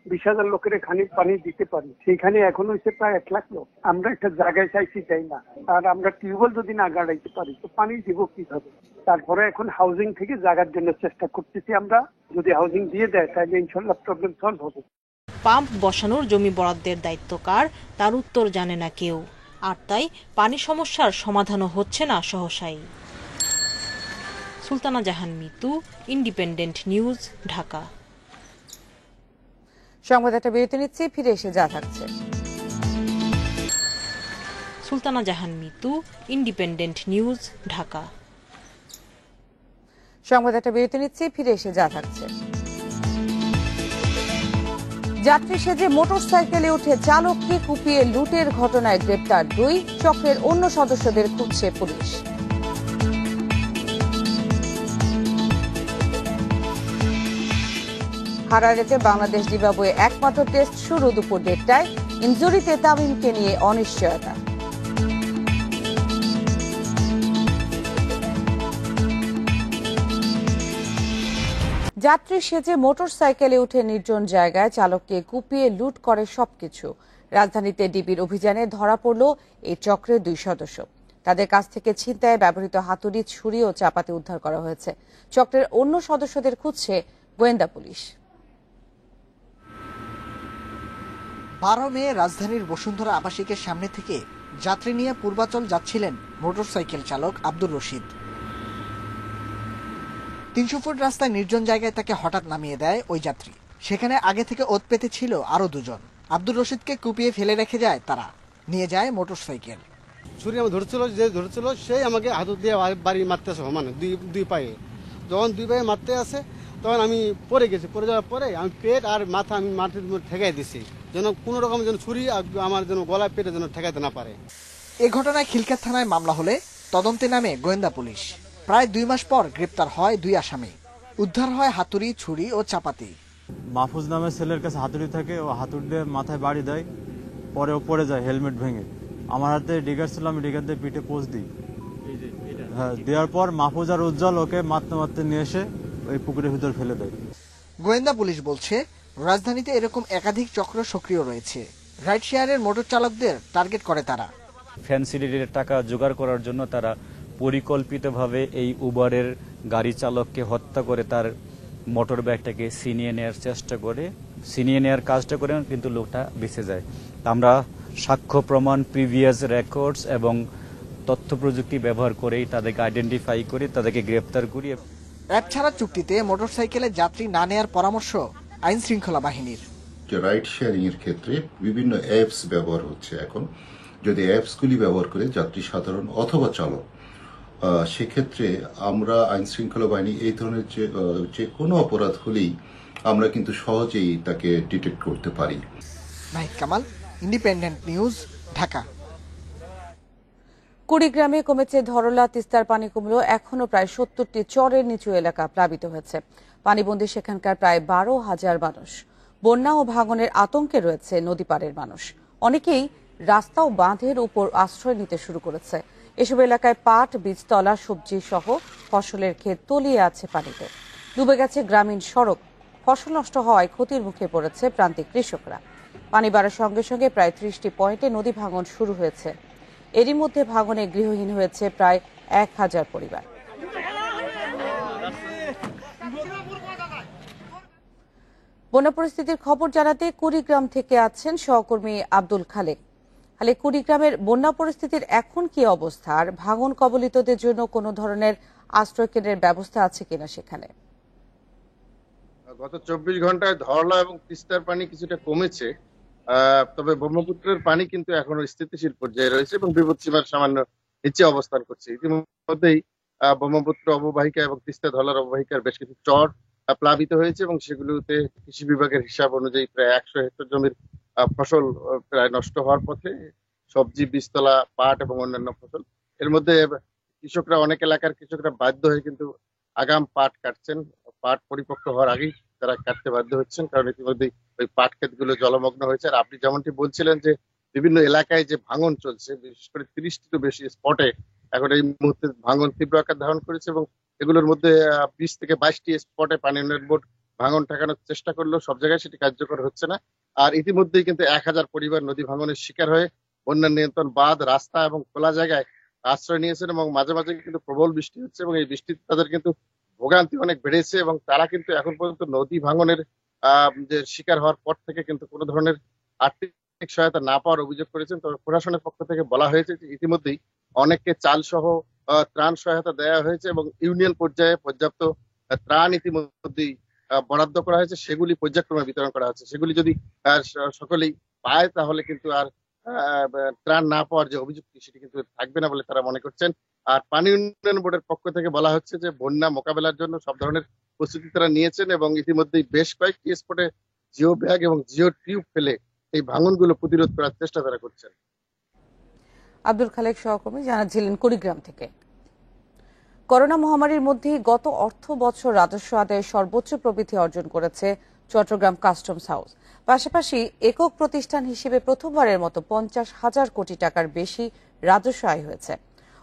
20,000 লোকের পানি দিতে পারি, সেখানে এখন হচ্ছে প্রায় 1 লাখ লোক। আমরা একটা জায়গায় চাইছি, চাই না। আর আমরা টিউবওয়েল যদি না গাড়াইতে পারি তো পানি দিব কিভাবে? তারপরে এখন হাউজিং থেকে জায়গার জন্য চেষ্টা করতেছি আমরা। যদি হাউজিং দিয়ে দেয় তাহলে ইনশাল্লাহ প্রবলেম সলভ হবে। পাম্প বসানোর জমি বরাদ্দের দায়িত্ব কার, তার উত্তর জানে না কেউ। আর তাই পানি সমস্যার সমাধানও হচ্ছে না সহসাই। সুলতানা জাহান মিতু, ইন্ডিপেন্ডেন্ট নিউজ, ঢাকা। সংবাদ একটা বিরতি নিচ্ছি, ফিরে এসে যা থাকছে। সুলতানা জাহান মিতু, ইন্ডিপেন্ডেন্ট নিউজ, ঢাকা। সংবাদ একটা বিরতি নিচ্ছি, ফিরে এসে যা থাকছে। যাত্রী সেজে মোটরসাইকেলে উঠে চালককে কুপিয়ে লুটের ঘটনায় গ্রেপ্তার 2, চক্রের অন্য সদস্যদের খুঁজছে পুলিশ। হারারেতে বাংলাদেশ জিম্বাবুয়ে একমাত্র টেস্ট শুরু দুপুর 1টায়। ইনজুরিতে তামিমকে নিয়ে অনিশ্চয়তা। যাত্রী সেজে মোটরসাইকেলে উঠে নির্জন জায়গায় চালককে কুপিয়ে লুট করে সবকিছু। রাজধানীতে ডিবির অভিযানে ধরা পড়ল এই চক্রের 2 সদস্য। তাদের কাছ থেকে ছিনতাইয়ে ব্যবহৃত হাতুড়ি, ছুরি ও চাপাতি উদ্ধার করা হয়েছে। চক্রের অন্য সদস্যদের খুঁজছে গোয়েন্দা পুলিশ। 12 মে রাজধানীর বসুন্ধরা আবাসিকের সামনে থেকে যাত্রী নিয়ে পূর্বাচল যাচ্ছিলেন মোটরসাইকেল চালক আব্দুর রশিদ। 300 ফুট রাস্তায় নির্জন জায়গায় তাকে হঠাৎ নামিয়ে দেয় ওই যাত্রী। সেখানে আগে থেকে ওত পেতে ছিল আরো 2 জন। আব্দুর রশিদকে কুপিয়ে ফেলে রেখে যায় তারা, নিয়ে যায় মোটরসাইকেল। ছুরি আমার ধরছিল সেই আমাকে হাতুড়ি দিয়ে বাড়ি মারতে আসে, মানে দুই পায়ে। যখন 2 পায়ে মারতে আসে তখন আমি পড়ে গেছি। পড়ে যাওয়ার পরে আমি পেট আর মাথা আমি মাটির মধ্যে ঠেকাই দিছি, যেন কোনো রকম যেন ছুরি আমার যেন গলায় পেটে যেন ঠেকাইতে না পারে। এ ঘটনায় খিলক্ষেত থানায় মামলা হলে তদন্তে নামে গোয়েন্দা পুলিশ। প্রায় 2 মাস পর গ্রেপ্তার হয় 2 আসামি। উদ্ধার হয় হাতুড়ি, ছুরি ও চাপাতি। মাহফুজ নামের ছেলের কাছে হাতুড়ি থাকে, ও হাতুড়ি দিয়ে মাথায় বাড়ি দেয়, পরে ও পড়ে যায় হেলমেট ভেঙে। আমার হাতে ডিগার ছিল, আমি ডিগার দিয়ে পিঠে পোজ দিই। হ্যাঁ, দেওয়ার পর মাহফুজ আর উজ্জ্বল ওকে মারতে মারতে নিয়ে এসে ওই পুকুরের ভিতর ফেলে দেয়। গোয়েন্দা পুলিশ বলছে রাজধানীতে এরকম একাধিক চক্র সক্রিয় রয়েছে। রাইড শেয়ারের মোটর চালকদের টার্গেট করে তারা। ফ্যান্সি রেটের টাকা জোগাড় করার জন্য তারা পরিকল্পিতভাবে এই উবারের গাড়ি চালককে হত্যা করে তার মোটর ব্যাগটাকে ছিনিয়ে নেওয়ার চেষ্টা করে, ছিনিয়ে নেওয়ার কাজটা করে, কিন্তু লোকটা বেঁচে যায়। আমরা সাক্ষ্য প্রমাণ, প্রিভিয়াস রেকর্ডস এবং তথ্য প্রযুক্তি ব্যবহার করেই তাদেরকে আইডেন্টিফাই করে তাদেরকে গ্রেপ্তার করি। অ্যাপ ছাড়া চুক্তিতে মোটরসাইকেলে যাত্রী না নেয়ার পরামর্শ আইন শৃঙ্খলা বাহিনীর। রাইড শেয়ারিং এর ক্ষেত্রে বিভিন্ন অ্যাপস ব্যবহার হচ্ছে। এখন যদি অ্যাপসগুলি ব্যবহার করে যাত্রী সাধারণ অথবা চালক, সেক্ষেত্রে আমরা আইন শৃঙ্খলা বাহিনী এই ধরনের যে কোনো অপরাধ হলেই আমরা কিন্তু সহজেই তাকে ডিটেক্ট করতে পারি। Nahid Kamal, Independent News, Dhaka. কুড়িগ্রামে কমেছে ধরলা, তিস্তার পানি কমলেও এখনো প্রায় 70টি চরের নিচু এলাকা প্লাবিত হয়েছে। পানিবন্দী সেখানকার প্রায় 12,000 মানুষ। বন্যা ও ভাঙনের আতঙ্কে রয়েছে নদী পাড়ের মানুষ। অনেকেই রাস্তা ও বাঁধের উপর আশ্রয় নিতে শুরু করেছে। এসব এলাকায় পাট, বীজতলা, সবজি সহ ফসলের ক্ষেত তলিয়ে আছে পানিতে। ডুবে গেছে গ্রামীণ সড়ক। ফসল নষ্ট হওয়ায় ক্ষতির মুখে পড়েছে প্রান্তিক কৃষকরা। পানি বাড়ার সঙ্গে সঙ্গে প্রায় 30টি পয়েন্টে নদী ভাঙন শুরু হয়েছে। এরই মধ্যে ভাঙনে গৃহহীন হয়েছে প্রায় 1000 পরিবার। বন্যা পরিস্থিতির খবর জানাতে কুড়িগ্রাম থেকে আছেন সহকর্মী আব্দুল খালেক। কুড়িগ্রামের বন্যা পরিস্থিতির এখন কি অবস্থা, আর ভাঙন কবলিতদের জন্য কোনো ধরনের আশ্রয় কেন্দ্রের ব্যবস্থা আছে কিনা সেখানে? গত 24 ঘন্টায় ধরলা এবং তিস্তার পানি কিছুটা কমেছে, তবে ব্রহ্মপুত্রের পানি কিন্তু এখনো স্থিতিশীল পর্যায়ে রয়েছে এবং বিপদসীমার সামান্য নিচে অবস্থান করছে। ইতিমধ্যেই ব্রহ্মপুত্র অববাহিকা এবং তিস্তা ধরলার অববাহিকার বেশ কিছু চর প্লাবিত হয়েছে এবং সেগুলোতে কৃষি বিভাগের হিসাব অনুযায়ী প্রায় 100 হেক্টর জমির ফসল প্রায় নষ্ট হওয়ার পথে। সবজি, বীজতলা, পাট এবং অন্যান্য ফসল। এর মধ্যে কৃষকরা, অনেক এলাকার কৃষকরা বাধ্য হয়ে কিন্তু আগাম পাট কাটছেন। পাট পরিপক্ক হওয়ার আগেই তারা কাটতে বাধ্য হচ্ছেন, কারণ ইতিমধ্যেই ওই পাট ক্ষেতগুলো জলমগ্ন হয়েছে। আর আপনি যেমনটি বলছিলেন যে বিভিন্ন এলাকায় যে ভাঙন চলছে, বিশেষ করে 30টিরও বেশি স্পটে এখন এই মুহূর্তে ভাঙন তীব্র আকার ধারণ করেছে এবং এগুলোর মধ্যে 20 থেকে 22টি স্পটে পানি উন্নয়ন বোর্ড ভাঙন ঠেকানোর চেষ্টা করলেও সব জায়গায় সেটি কার্যকর হচ্ছে না। আর ইতিমধ্যেই কিন্তু 1000 পরিবার নদী ভাঙনের শিকার হয়ে বন্যা নিয়ন্ত্রণ বাঁধ, রাস্তা এবং খোলা জায়গায় আশ্রয় নিয়েছেন এবং মাঝে মাঝে কিন্তু প্রবল বৃষ্টি হচ্ছে এবং এই বৃষ্টিতে তাদের কিন্তু ভোগান্তি অনেক বেড়েছে এবং তারা কিন্তু এখন পর্যন্ত নদী ভাঙনের যে শিকার হওয়ার পর থেকে কিন্তু কোনো ধরনের আর্থিক সহায়তা না পাওয়ার অভিযোগ করেছেন। তবে প্রশাসনের পক্ষ থেকে বলা হয়েছে যে ইতিমধ্যেই অনেককে চাল সহ ত্রাণ সহায়তা দেওয়া হয়েছে এবং ইউনিয়ন পর্যায়ে পর্যাপ্ত ত্রাণ ইতিমধ্যেই বরাদ্দ করা হয়েছে। সেগুলি পর্যায়ক্রমে বিতরণ করা হচ্ছে। সেগুলি যদি সকলেই পায় তাহলে কিন্তু আর ত্রাণ না পাওয়ার যে অভিযোগটি সেটি কিন্তু থাকবে না বলে তারা মনে করছেন। আর পানি উন্নয়ন বোর্ডের পক্ষ থেকে বলা হচ্ছে যে বন্যা মোকাবেলার জন্য সব ধরনের প্রস্তুতি তারা নিয়েছেন এবং ইতিমধ্যেই বেশ কয়েকটি স্পটে জিও ব্যাগ এবং জিও টিউব ফেলে এই ভাঙনগুলো প্রতিরোধ করার চেষ্টা তারা করছেন। আব্দুল খালেক সহকর্মী জানাচ্ছিলেন কুড়িগ্রাম থেকে। করোনা মহামারীর মধ্যে গত অর্থ বছর রাজস্ব আদায়ে সর্বোচ্চ প্রবৃদ্ধি অর্জন করেছে চট্টগ্রাম কাস্টমস হাউস। পাশাপাশি একক প্রতিষ্ঠান হিসেবে প্রথমবারের মতো 50,000 কোটি টাকার বেশি রাজস্ব আয় হয়েছে।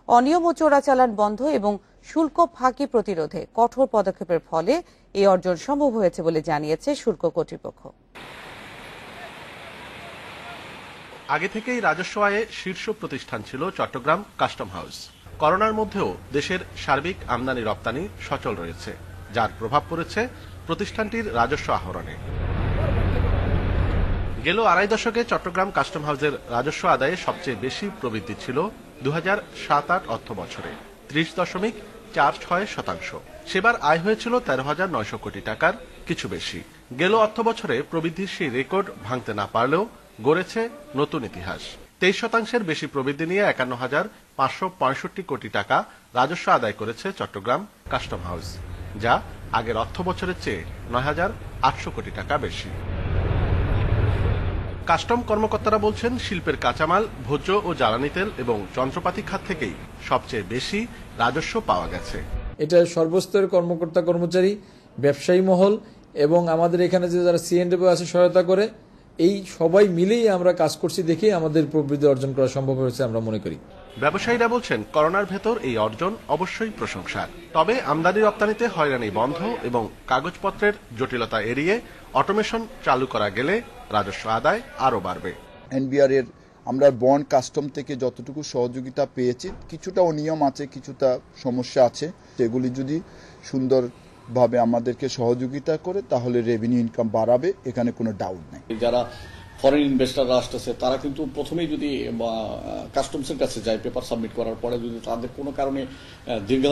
অনিয়ম ও চোরাচালান বন্ধ এবং শুল্ক ফাঁকি প্রতিরোধে কঠোর পদক্ষেপের ফলে এই অর্জন সম্ভব হয়েছে বলে জানিয়েছে শুল্ক কর্তৃপক্ষ। আগে থেকেই রাজস্ব আয়ে শীর্ষ প্রতিষ্ঠান ছিল চট্টগ্রাম কাস্টম হাউস। করোনার মধ্যেও দেশের সার্বিক আমদানি রপ্তানি সচল রয়েছে, যার প্রভাব পড়েছে প্রতিষ্ঠানটির রাজস্ব আহরণে। গেল আড়াই দশকে চট্টগ্রাম কাস্টম হাউসের রাজস্ব আদায়ে সবচেয়ে বেশি প্রবৃদ্ধি ছিল 2007-08 অর্থ বছরে 30.46%। সেবার আয় হয়েছিল 13,900 কোটি টাকার কিছু বেশি। গেল অর্থ বছরে প্রবৃদ্ধির সেই রেকর্ড ভাঙতে না পারলেও গড়েছে নতুন ইতিহাস। 23% বেশি প্রবৃদ্ধি নিয়ে 51,565 কোটি টাকা রাজস্ব আদায় করেছে চট্টগ্রাম কাস্টম হাউস, যা আগের অর্থ বছরের চেয়ে 9,800 কোটি টাকা বেশি। কাস্টম কর্মকর্তারা বলছেন, শিল্পের কাঁচামাল, ভোজ্য ও জ্বালানি তেল এবং যন্ত্রপাতি খাত থেকেই সবচেয়ে বেশি রাজস্ব পাওয়া গেছে। এটা সর্বস্তরের কর্মকর্তা কর্মচারী, ব্যবসায়ী মহল এবং আমাদের এখানে যে যারা সিএনডব্লিউ আছে সহায়তা করে, এই সবাই মিলেই আমরা কাজ করছি দেখেই আমাদের প্রবৃদ্ধি অর্জন করা সম্ভব হয়েছে আমরা মনে করি। ব্যবসায়ীরা বলছেন, করোনার ভেতর এই অর্জন অবশ্যই প্রশংসার। তবে আমদানি রপ্তানিতে হয়রানি বন্ধ এবং কাগজপত্রের জটিলতা এড়িয়ে অটোমেশন চালু করা গেলে রাজস্ব আদায় আরও বাড়বে। এনবিআর এর আমরা বন্ড কাস্টম থেকে যতটুকু সহযোগিতা পেয়েছি, কিছুটা অনিয়ম আছে, কিছুটা সমস্যা আছে, সেগুলি যদি সুন্দরভাবে আমাদেরকে সহযোগিতা করে তাহলে রেভিনিউ ইনকাম বাড়াবে, এখানে কোনো ডাউট নেই। যারা ফরেন ইনভেস্টররা আসতেছে তারা কিন্তু প্রথমেই যদি কাস্টমসের কাছে যায় পেপার সাবমিট করার পরে, যদি তাদের কোনো কারণে দীর্ঘ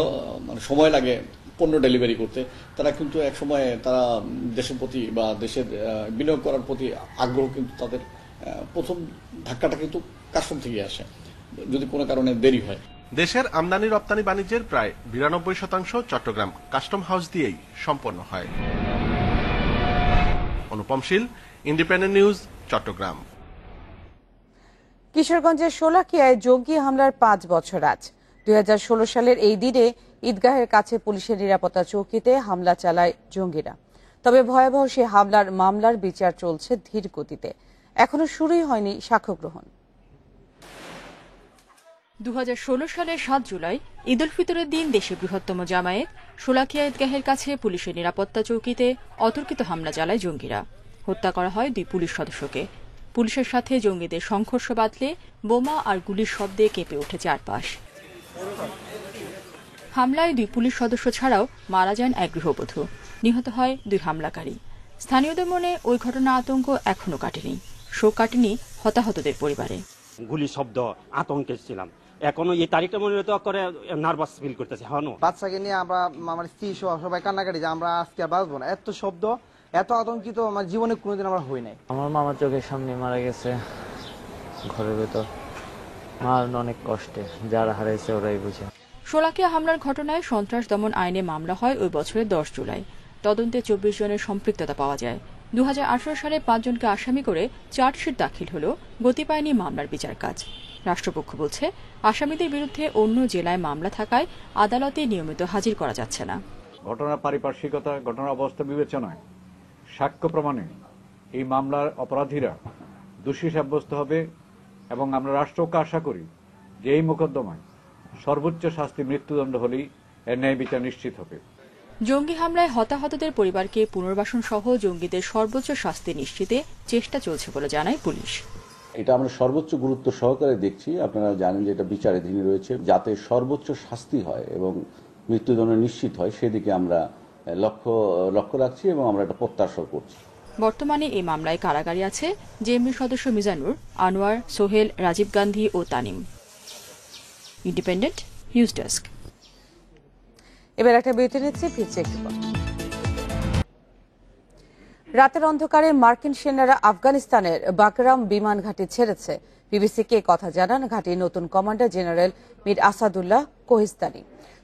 সময় লাগে পণ্য ডেলিভারি করতে, তারা কিন্তু এক সময় তারা দেশের প্রতি বা দেশের বিনিয়োগ করার প্রতি আগ্রহ কিন্তু তাদের প্রথম ধাক্কাটা কিন্তু কাস্টম থেকে আসে যদি কোনো কারণে দেরি হয়। দেশের আমদানি রপ্তানি বাণিজ্যের প্রায় 92% চট্টগ্রাম কাস্টম হাউস দিয়েই সম্পন্ন হয়। অনুপম শীল, ইন্ডিপেন্ডেন্ট নিউজ, চট্টগ্রাম। কিশোরগঞ্জের শোলাকিয়ায় জঙ্গি হামলার 5 বছর আজ। 2016 সালের এই দিনে ঈদগাহের কাছে পুলিশের নিরাপত্তা চৌকিতে হামলা চালায় জঙ্গিরা। তবে ভয়াবহ সে হামলার মামলার বিচার চলছে ধীর গতিতে। এখনো শুরুই হয়নি সাক্ষ্য গ্রহণ। 2016 সালের 7 জুলাই ঈদ উল ফিতরের দিন দেশে বৃহত্তম জামায়াত শোলাকিয়া ঈদগাহের কাছে পুলিশের নিরাপত্তা চৌকিতে অতর্কিত হামলা চালায় জঙ্গিরা। হত্যা করা হয় 2 পুলিশ সদস্যকে। পুলিশের সাথে জঙ্গিদের সংঘর্ষ বাধলে বোমা আর গুলির শব্দে কেঁপে ওঠে চারপাশ। হামলায় 2 পুলিশ সদস্য ছাড়াও মারা যান এক গৃহবধূ। নিহত হয় 2 হামলাকারী। স্থানীয়দের মনে ওই ঘটনা আতঙ্ক এখনো কাটেনি। শোক কাটেনি হতাহতদের পরিবারে। গুলি শব্দ, আতঙ্কে ছিলাম। এখনো এই তারিখটা মনে করে নার্ভাস ফিল করতেছে। বাচ্চাকে নিয়ে আমরা আমার স্ত্রী সবাই কান্নাকাটি যে আমরা আজকে আর বাঁচবো না। এত শব্দ, এত আতঙ্কিত আমার জীবনে কোনোদিন আমরা হই নাই। আমার মামার চোখের সামনে মারা গেছে ঘরের ভেতর। মা অনেক কষ্টে, যারা হারাইছে ওরাই বুঝে। শোলাকিয়া হামলার ঘটনায় সন্ত্রাস দমন আইনে মামলা হয় ওই বছরের 10 জুলাই। তদন্তে 24 জনের সম্পৃক্ততা পাওয়া যায়। 2018 সালে 5 জনকে আসামি করে চার্জশিট দাখিল হলেও গতি পায়নি মামলার বিচার কাজ। রাষ্ট্রপক্ষ বলছে, আসামিদের বিরুদ্ধে অন্য জেলায় মামলা থাকায় আদালতে নিয়মিত হাজির করা যাচ্ছে না। ঘটনার পারিপার্শ্বিকতা, ঘটনার অবস্থা বিবেচনায়, সাক্ষ্য প্রমাণে এই মামলার অপরাধীরা দোষী সাব্যস্ত হবে এবং আমরা রাষ্ট্রকে আশা করি যে এই মোকদ্দমায় সর্বোচ্চ শাস্তি মৃত্যুদণ্ড হলেই এর ন্যায় বিচার নিশ্চিত হবে। জঙ্গি হামলায় হতাহতদের পরিবারকে পুনর্বাসন সহ জঙ্গিদের সর্বোচ্চ শাস্তি নিশ্চিতে চেষ্টা চলছে বলে জানায় পুলিশ। এটা আমরা সর্বোচ্চ গুরুত্ব সহকারে দেখছি। আপনারা জানেন যে এটা বিচারাধীন রয়েছে, যাতে সর্বোচ্চ শাস্তি হয় এবং মৃত্যুদণ্ড নিশ্চিত হয় সেদিকে আমরা লক্ষ্য রাখছি এবং আমরা এটা প্রত্যাশা করছি। বর্তমানে এই মামলায় কারাগারে আছে জেএমবি সদস্য মিজানুর, আনোয়ার, সোহেল, রাজীব গান্ধী ও তানিম। Independent News desk. এবার একটা বিরতি নিচ্ছে, ফিরছে একটু পর। রাতের অন্ধকারে মার্কিন সেনারা আফগানিস্তানের বাকরাম বিমান ঘাঁটি ছেড়েছে। বিবিসিকে কথা জানান ঘাঁটির নতুন কমান্ডার জেনারেল মীর আসাদুল্লাহ কোহিস্তানি।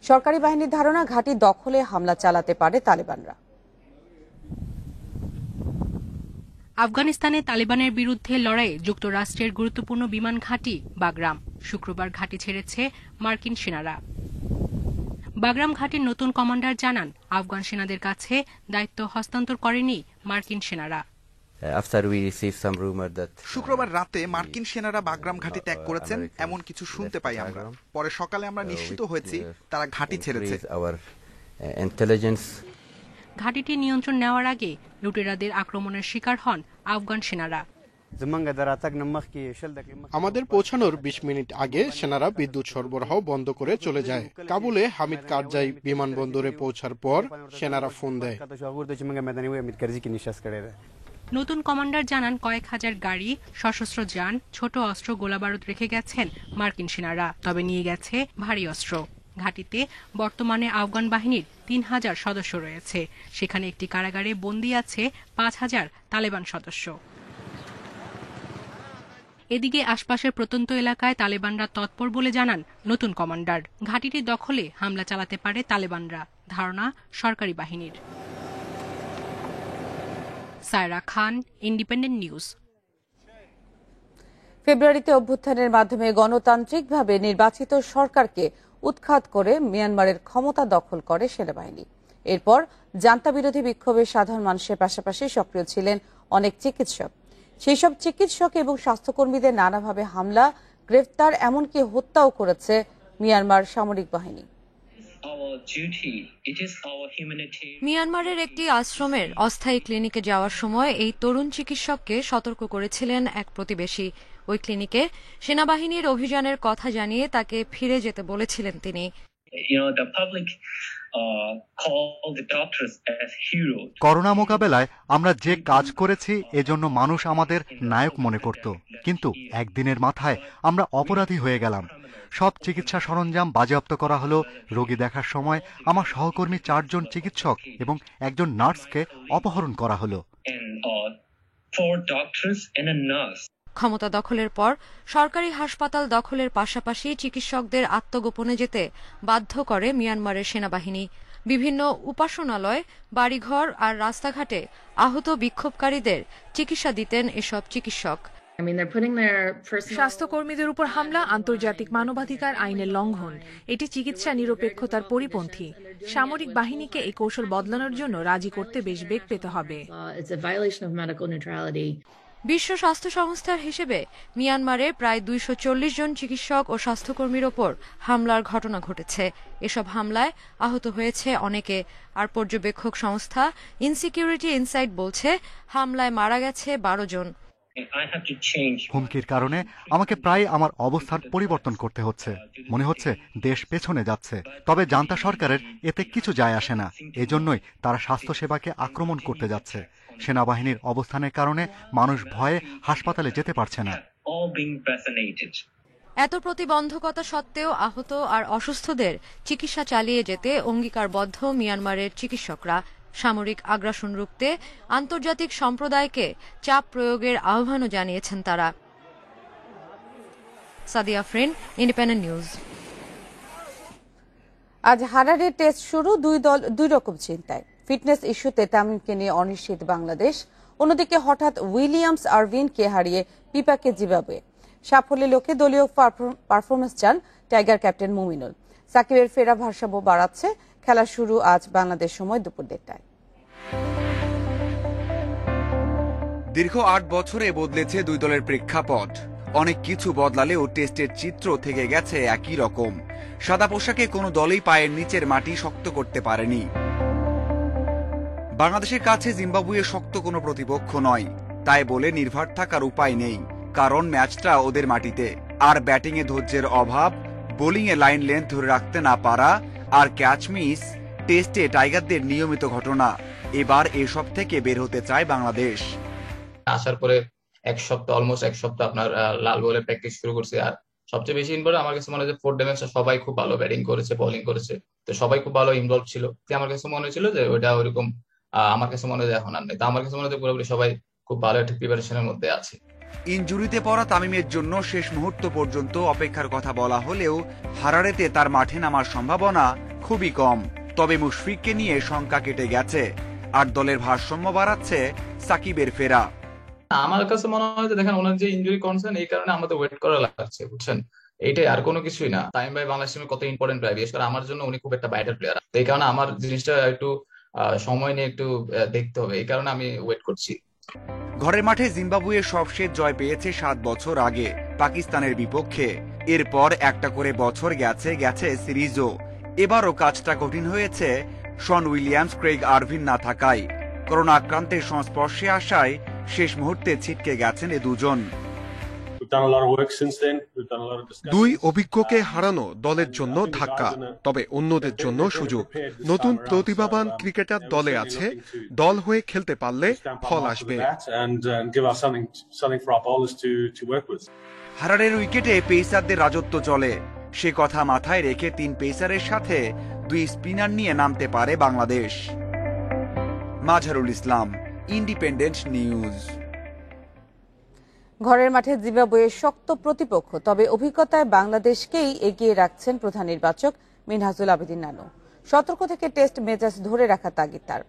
সরকারি বাহিনীর ধারণা ঘাঁটি দখলে হামলা চালাতে পারে তালেবানরা। আফগানিস্তানে তালেবানের বিরুদ্ধে লড়াইয়ে যুক্তরাষ্ট্রের গুরুত্বপূর্ণ বিমান ঘাঁটি বাগরাম। শুক্রবার ঘাঁটি ছেড়েছে মার্কিন সেনারা। বাগরাম ঘাঁটির নতুন কমান্ডার জানান, আফগান সেনাদের কাছে দায়িত্ব হস্তান্তর করেনি মার্কিন সেনারা। শুক্রবার রাতে মার্কিন সেনারা বাগরাম ঘাঁটি ত্যাগ করেছেন এমন কিছু শুনতে পাই আমরা। পরে সকালে আমরা নিশ্চিত হয়েছি তারা ঘাঁটি ছেড়েছে। ঘাঁটিটি নিয়ন্ত্রণ নেওয়ার আগে লুটেরাদের আক্রমণের শিকার হন আফগান সেনারা। আমাদের পৌঁছানোর 20 মিনিট আগে সেনারা বিদ্যুৎ সরবরাহ বন্ধ করে চলে যায়। কাবুলে হামিদ কারজাই বিমানবন্দরে পৌঁছার পর সেনারা ফোন দেয়। নতুন কমান্ডার জানান, কয়েক হাজার গাড়ি, সশস্ত্র যান, ছোট অস্ত্র, গোলাবারুদ রেখে গেছেন মার্কিন সেনারা, তবে নিয়ে গেছে ভারী অস্ত্র। ঘাঁটিতে বর্তমানে আফগান বাহিনীর 3000 সদস্য রয়েছে। সেখানে একটি কারাগারে বন্দী আছে 5000 তালেবান সদস্য। এদিকে আশপাশের প্রত্যন্ত এলাকায় তালেবানরা তৎপর বলে জানান নতুন কমান্ডার। ঘাঁটিটি দখলে হামলা চালাতে পারে তালেবানরা, ধারণা সরকারি বাহিনীর। সায়রা খান, ইন্ডিপেন্ডেন্ট নিউজ। ফেব্রুয়ারিতে অভ্যুত্থানের মাধ্যমে গণতান্ত্রিকভাবে নির্বাচিত সরকারকে উৎখাত করে মিয়ানমারের ক্ষমতা দখল করে সেনাবাহিনী। এরপর জান্তা বিরোধী বিক্ষোভে সাধারণ মানুষের পাশাপাশি সক্রিয় ছিলেন অনেক চিকিৎসক। সেই সব চিকিৎসক এবং স্বাস্থ্যকর্মীদের নানাভাবে হামলা, গ্রেফতার, এমনকি হত্যাও করেছে মিয়ানমার সামরিক বাহিনী। মিয়ানমারের একটি আশ্রমের অস্থায়ী ক্লিনিকে যাওয়ার সময় এই তরুণ চিকিৎসককে সতর্ক করেছিলেন এক প্রতিবেশী। ওই ক্লিনিকে সেনাবাহিনীর অভিযানের কথা জানিয়ে তাকে ফিরে যেতে বলেছিলেন তিনি। করোনা মোকাবেলায় আমরা যে কাজ করেছি এজন্য মানুষ আমাদের নায়ক মনে করত, কিন্তু একদিনের মাথায় আমরা অপরাধী হয়ে গেলাম। সব চিকিৎসা সরঞ্জাম বাজেয়াপ্ত করা হলো। রোগী দেখার সময় আমার সহকর্মী 4 জন চিকিৎসক এবং একজন নার্সকে অপহরণ করা হলো। ক্ষমতা দখলের পর সরকারি হাসপাতাল দখলের পাশাপাশি চিকিৎসকদের আত্মগোপনে যেতে বাধ্য করে মিয়ানমারের সেনাবাহিনী। বিভিন্ন উপাসনালয়, বাড়িঘর আর রাস্তাঘাটে আহত বিক্ষোভকারীদের চিকিৎসা দিতেন এসব চিকিৎসক। স্বাস্থ্যকর্মীদের উপর হামলা আন্তর্জাতিক মানবাধিকার আইনের লঙ্ঘন। এটি চিকিৎসা নিরপেক্ষতার পরিপন্থী। সামরিক বাহিনীকে এই কৌশল বদলানোর জন্য রাজি করতে বেশ বেগ পেতে হবে। বিশ্ব স্বাস্থ্য সংস্থার হিসেবে মিয়ানমারে প্রায় 240 জন চিকিৎসক ও স্বাস্থ্যকর্মীর ওপর হামলার ঘটনা ঘটেছে। এসব হামলায় আহত হয়েছে অনেকে। আর পর্যবেক্ষক সংস্থা ইনসিকিউরিটি ইনসাইট বলছে হামলায় মারা গেছে 12 জন। হুমকির কারণে আমাকে প্রায় আমার অবস্থান পরিবর্তন করতে হচ্ছে। মনে হচ্ছে দেশ পেছনে যাচ্ছে। তবে জান্তা সরকারের এতে কিছু যায় আসে না। এজন্যই তারা স্বাস্থ্যসেবাকে আক্রমণ করতে যাচ্ছে। সেনাবাহিনীর অবস্থানের কারণে মানুষ ভয়ে হাসপাতালে যেতে পারছে না। এত প্রতিবন্ধকতা সত্ত্বেও আহত আর অসুস্থদের চিকিৎসা চালিয়ে যেতে অঙ্গীকারবদ্ধ মিয়ানমারের চিকিৎসকরা। সামরিক আগ্রাসন রুখতে আন্তর্জাতিক সম্প্রদায়কে চাপ প্রয়োগের আহ্বানও জানিয়েছেন তারা। Sadia Afrin, independent news. আজ হারারে টেস্ট শুরু, দুই দল দুই রকম চিন্তায়। ফিটনেস ইস্যুতে তামিমকে নিয়ে অনিশ্চিত বাংলাদেশ। অন্যদিকে হঠাৎ উইলিয়ামস আরভিনকে হারিয়ে বিপাকে জিম্বাবুয়ে। সাফল্যের লক্ষ্যে দলীয় পারফরমেন্স চান টাইগার ক্যাপ্টেন মুমিনুল। সাকিবের ফেরা ভারসাম্য বাড়াচ্ছে। খেলা শুরু আজ বাংলাদেশ সময় দুপুর 1টায়। দীর্ঘ 8 বছরে বদলেছে দুই দলের প্রেক্ষাপট। অনেক কিছু বদলালেও টেস্টের চিত্র থেকে গেছে একই রকম। সাদা পোশাকে কোনো দলই পায়ের নিচের মাটি শক্ত করতে পারেনি। বাংলাদেশের কাছে জিম্বাবুয়ে শক্ত কোনো প্রতিপক্ষ নয়, তাই বলে নির্ভর থাকার উপায় নেই, কারণ ম্যাচটা ওদের মাটিতে। আর ব্যাটিংয়ে ধৈর্যের অভাব, বোলিংয়ে লাইন লেন্থ ধরে রাখতে না পারা আর ক্যাচ মিস টেস্টে টাইগারদের নিয়মিত ঘটনা। এবার এসব থেকে বের হতে চায় বাংলাদেশ। আসার পরে অলমোস্ট এক সপ্তাহ আপনার লাল বলে প্র্যাকটিস শুরু করছে। আর সবচেয়ে বেশি ইম্পর্টেন্ট আমার কাছে মনে হয় যে 4 ডিমেন্সে সবাই খুব ভালো ব্যাটিং করেছে, বোলিং করেছে, তো সবাই খুব ভালো ইনভলভ ছিল। আমার কাছে মনে হয়েছিল যে ওইটা ওইরকম আমার কাছে মনে হয় এখন আর নেই। আমার কাছে মনে হয় পুরোপুরি সবাই খুব ভালো একটা প্রিপারেশনের মধ্যে আছে। ইনজুরিতে পড়া তামিমের জন্য শেষ মুহূর্ত পর্যন্ত অপেক্ষার কথা বলা হলেও হারারেতে তার মাঠে নামার সম্ভাবনা খুবই কম। তবে মুশফিককে নিয়ে শঙ্কা কেটে গেছে। আর দলের ভারসাম্য বাড়াচ্ছে সাকিবের ফেরা। আমার কাছে মনে হয় যে দেখেন ওনার যে ইনজুরি কনসার্ন এই কারণে আমাদের ওয়েট করা লাগছে, বুঝছেন? এইটাই, আর কোনো কিছুই না। তামিম ভাই বাংলাদেশ টিমে কত ইম্পর্টেন্ট প্লেয়ার, বিশেষ করে আমার জন্য উনি খুব একটা ভাইটাল প্লেয়ার। এই কারণে আমার জিনিসটা একটু সময় নিয়ে একটু দেখতে হবে, এই কারণে আমি ওয়েট করছি। ঘরের মাঠে জিম্বাবুয়ে সবশেষ জয় পেয়েছে 7 বছর আগে পাকিস্তানের বিপক্ষে। এরপর একটা করে বছর গেছে সিরিজও। এবারও কাজটা কঠিন হয়েছে শন উইলিয়ামস, ক্রেইগ আরভিন না থাকায়। করোনা আক্রান্তের সংস্পর্শে আসায় শেষ মুহূর্তে ছিটকে গেছেন এ দুজন। দুই অভিজ্ঞকে হারানো দলের জন্য ধাক্কা, তবে অন্যদের জন্য সুযোগ। নতুন প্রতিভাবান ক্রিকেটার দলে আছে, দল হয়ে খেলতে পারলে ফল আসবে। হারারের উইকেটে পেসারদের রাজত্ব চলে, সে কথা মাথায় রেখে 3 পেসারের সাথে 2 স্পিনার নিয়ে নামতে পারে বাংলাদেশ। Mazharul Islam, independent news. ঘরের মাঠে জিম্বাবুয়ের শক্ত প্রতিপক্ষ, তবে অভিজ্ঞতায় বাংলাদেশকেই এগিয়ে রাখছেন প্রধান নির্বাচক মিনহাজুল আবেদিন নানু। সতর্ক থেকে টেস্ট মেজাজ ধরে রাখা তাগিদ তার।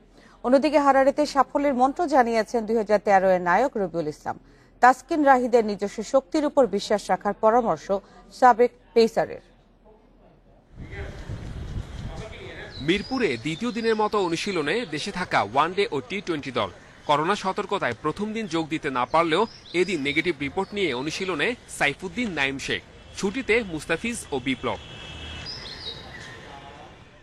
অন্যদিকে হারারেতে সাফল্যের মন্ত্র জানিয়েছেন 2013 এর নায়ক রবিউল ইসলাম। তাসকিন রাহিদের নিজস্ব শক্তির উপর বিশ্বাস রাখার পরামর্শ সাবেক পেসারের। মিরপুরে দ্বিতীয় দিনের মতো অনুশীলনে দেশে থাকা ওয়ানডে ও টি-20 দল করোনা সতর্কতায় প্রথম দিন যোগ দিতে না পারলেও এদিন নেগেটিভ রিপোর্ট নিয়ে অনুশীলনে সাইফুদ্দিন, নাইম শেখ, ছুটিতে মুস্তাফিজ ও বিপ্লব।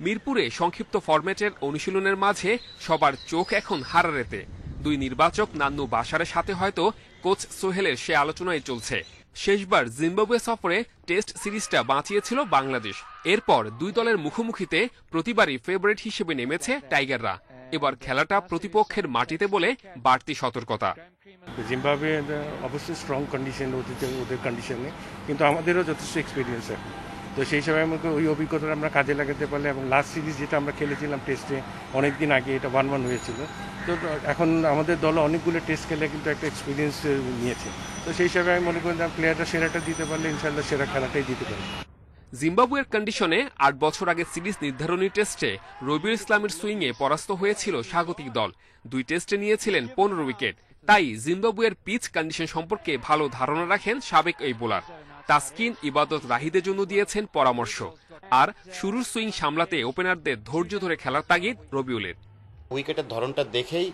মিরপুরে সংক্ষিপ্ত ফরম্যাটের অনুশীলনের মাঝে সবার চোখ এখন হারারেতে। 2 নির্বাচক নান্নু বাশারের সাথে হয়তো কোচ সোহেলের সে আলোচনায় চলছে। শেষবার জিম্বাবুয়ে সফরে টেস্ট সিরিজটা বাঁচিয়েছিল বাংলাদেশ। এরপর 2 দলের মুখোমুখিতে প্রতিবারই ফেভারিট হিসেবে নেমেছে টাইগাররা। এবার খেলাটা প্রতিপক্ষের মাটিতে বলে বাড়তি সতর্কতা। জিম্বাবুয়ে অবশ্যই স্ট্রং কন্ডিশন, ওদের কন্ডিশনে, কিন্তু আমাদেরও যথেষ্ট এক্সপিরিয়েন্স আছে। তো সেই সময় আমাকে ওই অভিজ্ঞতা আমরা কাজে লাগাতে পারলে, এবং লাস্ট সিরিজ যেটা আমরা খেলেছিলাম টেস্টে অনেকদিন আগে, এটা 1-1 হয়েছিল। তো এখন আমাদের দল অনেকগুলো টেস্ট খেলে কিন্তু একটা এক্সপিরিয়েন্স নিয়েছে। তো সেই হিসাবে আমি মনে করি প্লেয়ারটা সেরাটা দিতে পারলে ইনশাল্লাহ সেরা খেলাটাই দিতে পারে। জিম্বাবুয়ের কন্ডিশনে 8 বছর আগে সিরিজ নির্ধারণী টেস্টে রবিউল ইসলামের সুইংয়ে পরাস্ত হয়েছিল স্বাগতিক দল। 2 টেস্টে নিয়েছিলেন 15 উইকেট। তাই জিম্বাবুয়ের পিচ কন্ডিশন সম্পর্কে ভালো ধারণা রাখেন সাবেক এই বোলার। তাসকিন, ইবাদত রাহিদের জন্য দিয়েছেন পরামর্শ। আর শুরুর সুইং সামলাতে ওপেনারদের ধৈর্য ধরে খেলার তাগিদ রবিউলের। উইকেটের ধরনটা দেখেই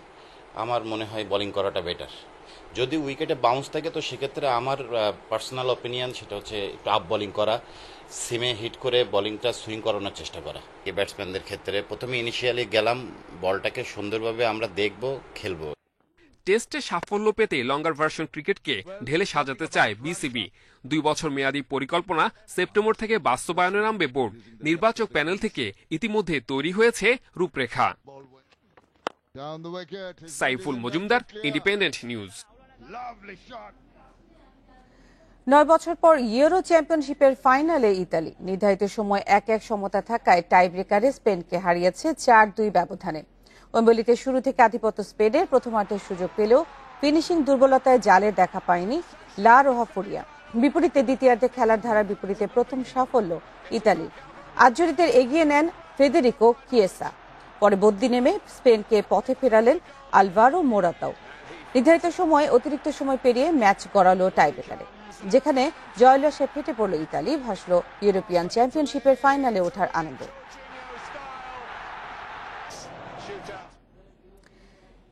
আমার মনে হয় বোলিং করাটা বেটার। যদি উইকেটে বাউন্স থাকে তো সেক্ষেত্রে আমার পার্সোনাল অপিনিয়ন সেটা হচ্ছে একটু আপ বোলিং করা, সিমে হিট করে বোলিংটা সুইং করানোর চেষ্টা করা। এই ব্যাটসম্যানদের ক্ষেত্রে প্রথমে ইনিশিয়ালি গেলাম, বলটাকে সুন্দরভাবে আমরা দেখব, খেলবো। টেস্টে সাফল্য পেতে লঙ্গার ভার্সন ক্রিকেটকে ঢেলে সাজাতে চায় বিসিবি। 2 বছর মেয়াদী পরিকল্পনা সেপ্টেম্বর থেকে বাস্তবায়নে নামবে বোর্ড। নির্বাচক প্যানেল থেকে ইতিমধ্যে তৈরি হয়েছে রূপরেখা। Saiful Majumdar, independent news. 9 বছর পর ইউরো চ্যাম্পিয়নশিপের ফাইনালে ইতালি নির্ধারিত সময় 1-1 সমতা থাকায় টাই ব্রেকারে স্পেনকে হারিয়েছে 4-2 ব্যবধানে। ওয়েম্বলিতে শুরু থেকে আধিপত্য স্পেনের, প্রথমার্ধের সুযোগ পেলেও ফিনিশিং দুর্বলতায় জালের দেখা পায়নি লা রোহাফোরিয়া। বিপরীতে দ্বিতীয়ার্ধে খেলার ধারার বিপরীতে প্রথম সাফল্য ইতালির। আজ্জুরিদের এগিয়ে নেন ফেদেরিকো কিয়েসা। পরে বদলি নেমে স্পেনকে পথে ফেরালেন আলভারো মোরাতাও। নির্ধারিত সময় অতিরিক্ত সময় পেরিয়ে ম্যাচ গড়ালো টাইব্রেকারে, যেখানে জয়োল্লাসে ফেটে পড়ল ইতালি, ভাসল ইউরোপিয়ান চ্যাম্পিয়নশিপের ফাইনালে ওঠার আনন্দ।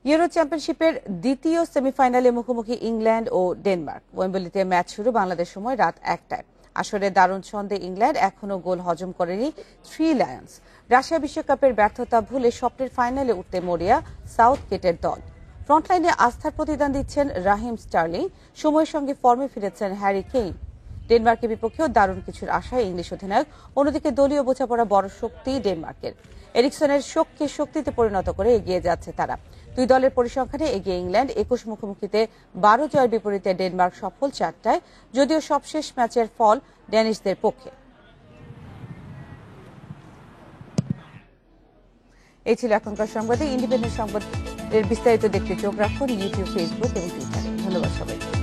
ইউরো চ্যাম্পিয়নশিপের দ্বিতীয় সেমিফাইনালে মুখোমুখি ইংল্যান্ড ও ডেনমার্ক। ওয়েম্বলিতে ম্যাচ শুরু বাংলাদেশ সময় রাত 1টায়। আসরে দারুণ ছন্দে ইংল্যান্ড এখনো গোল হজম করেনি 3 লায়ন্স। রাশিয়া বিশ্বকাপের ব্যর্থতা ভুলে স্বপ্নের ফাইনালে উঠতে মরিয়া সাউথগেটের দল। ফ্রন্টলাইনে আস্থার প্রতিদান দিচ্ছেন রাহিম স্টার্লিং, সময়ের সঙ্গে ফর্মে ফিরেছেন হ্যারি কেইন। ডেনমার্কের বিপক্ষেও দারুণ কিছুর আশায় ইংলিশ অধিনায়ক। অন্যদিকে দলীয় বোঝাপড়া বড় শক্তি ডেনমার্কের। এরিকসনের শোককে শক্তিতে পরিণত করে এগিয়ে যাচ্ছে তারা। 2 দলের পরিসংখ্যানে এগিয়ে ইংল্যান্ড 21 মুখোমুখিতে 12 জয়ের বিপরীতে ডেনমার্ক সফল 4টায়, যদিও সবশেষ ম্যাচের ফল ড্যানিশদের পক্ষে। এই ছিল এখনকার সংবাদে। ইন্ডিপেন্ডেন্ট সংবাদের বিস্তারিত দেখতে চোখ রাখুন ইউটিউব, ফেসবুক এবং টুইটারে। ধন্যবাদ সবাইকে।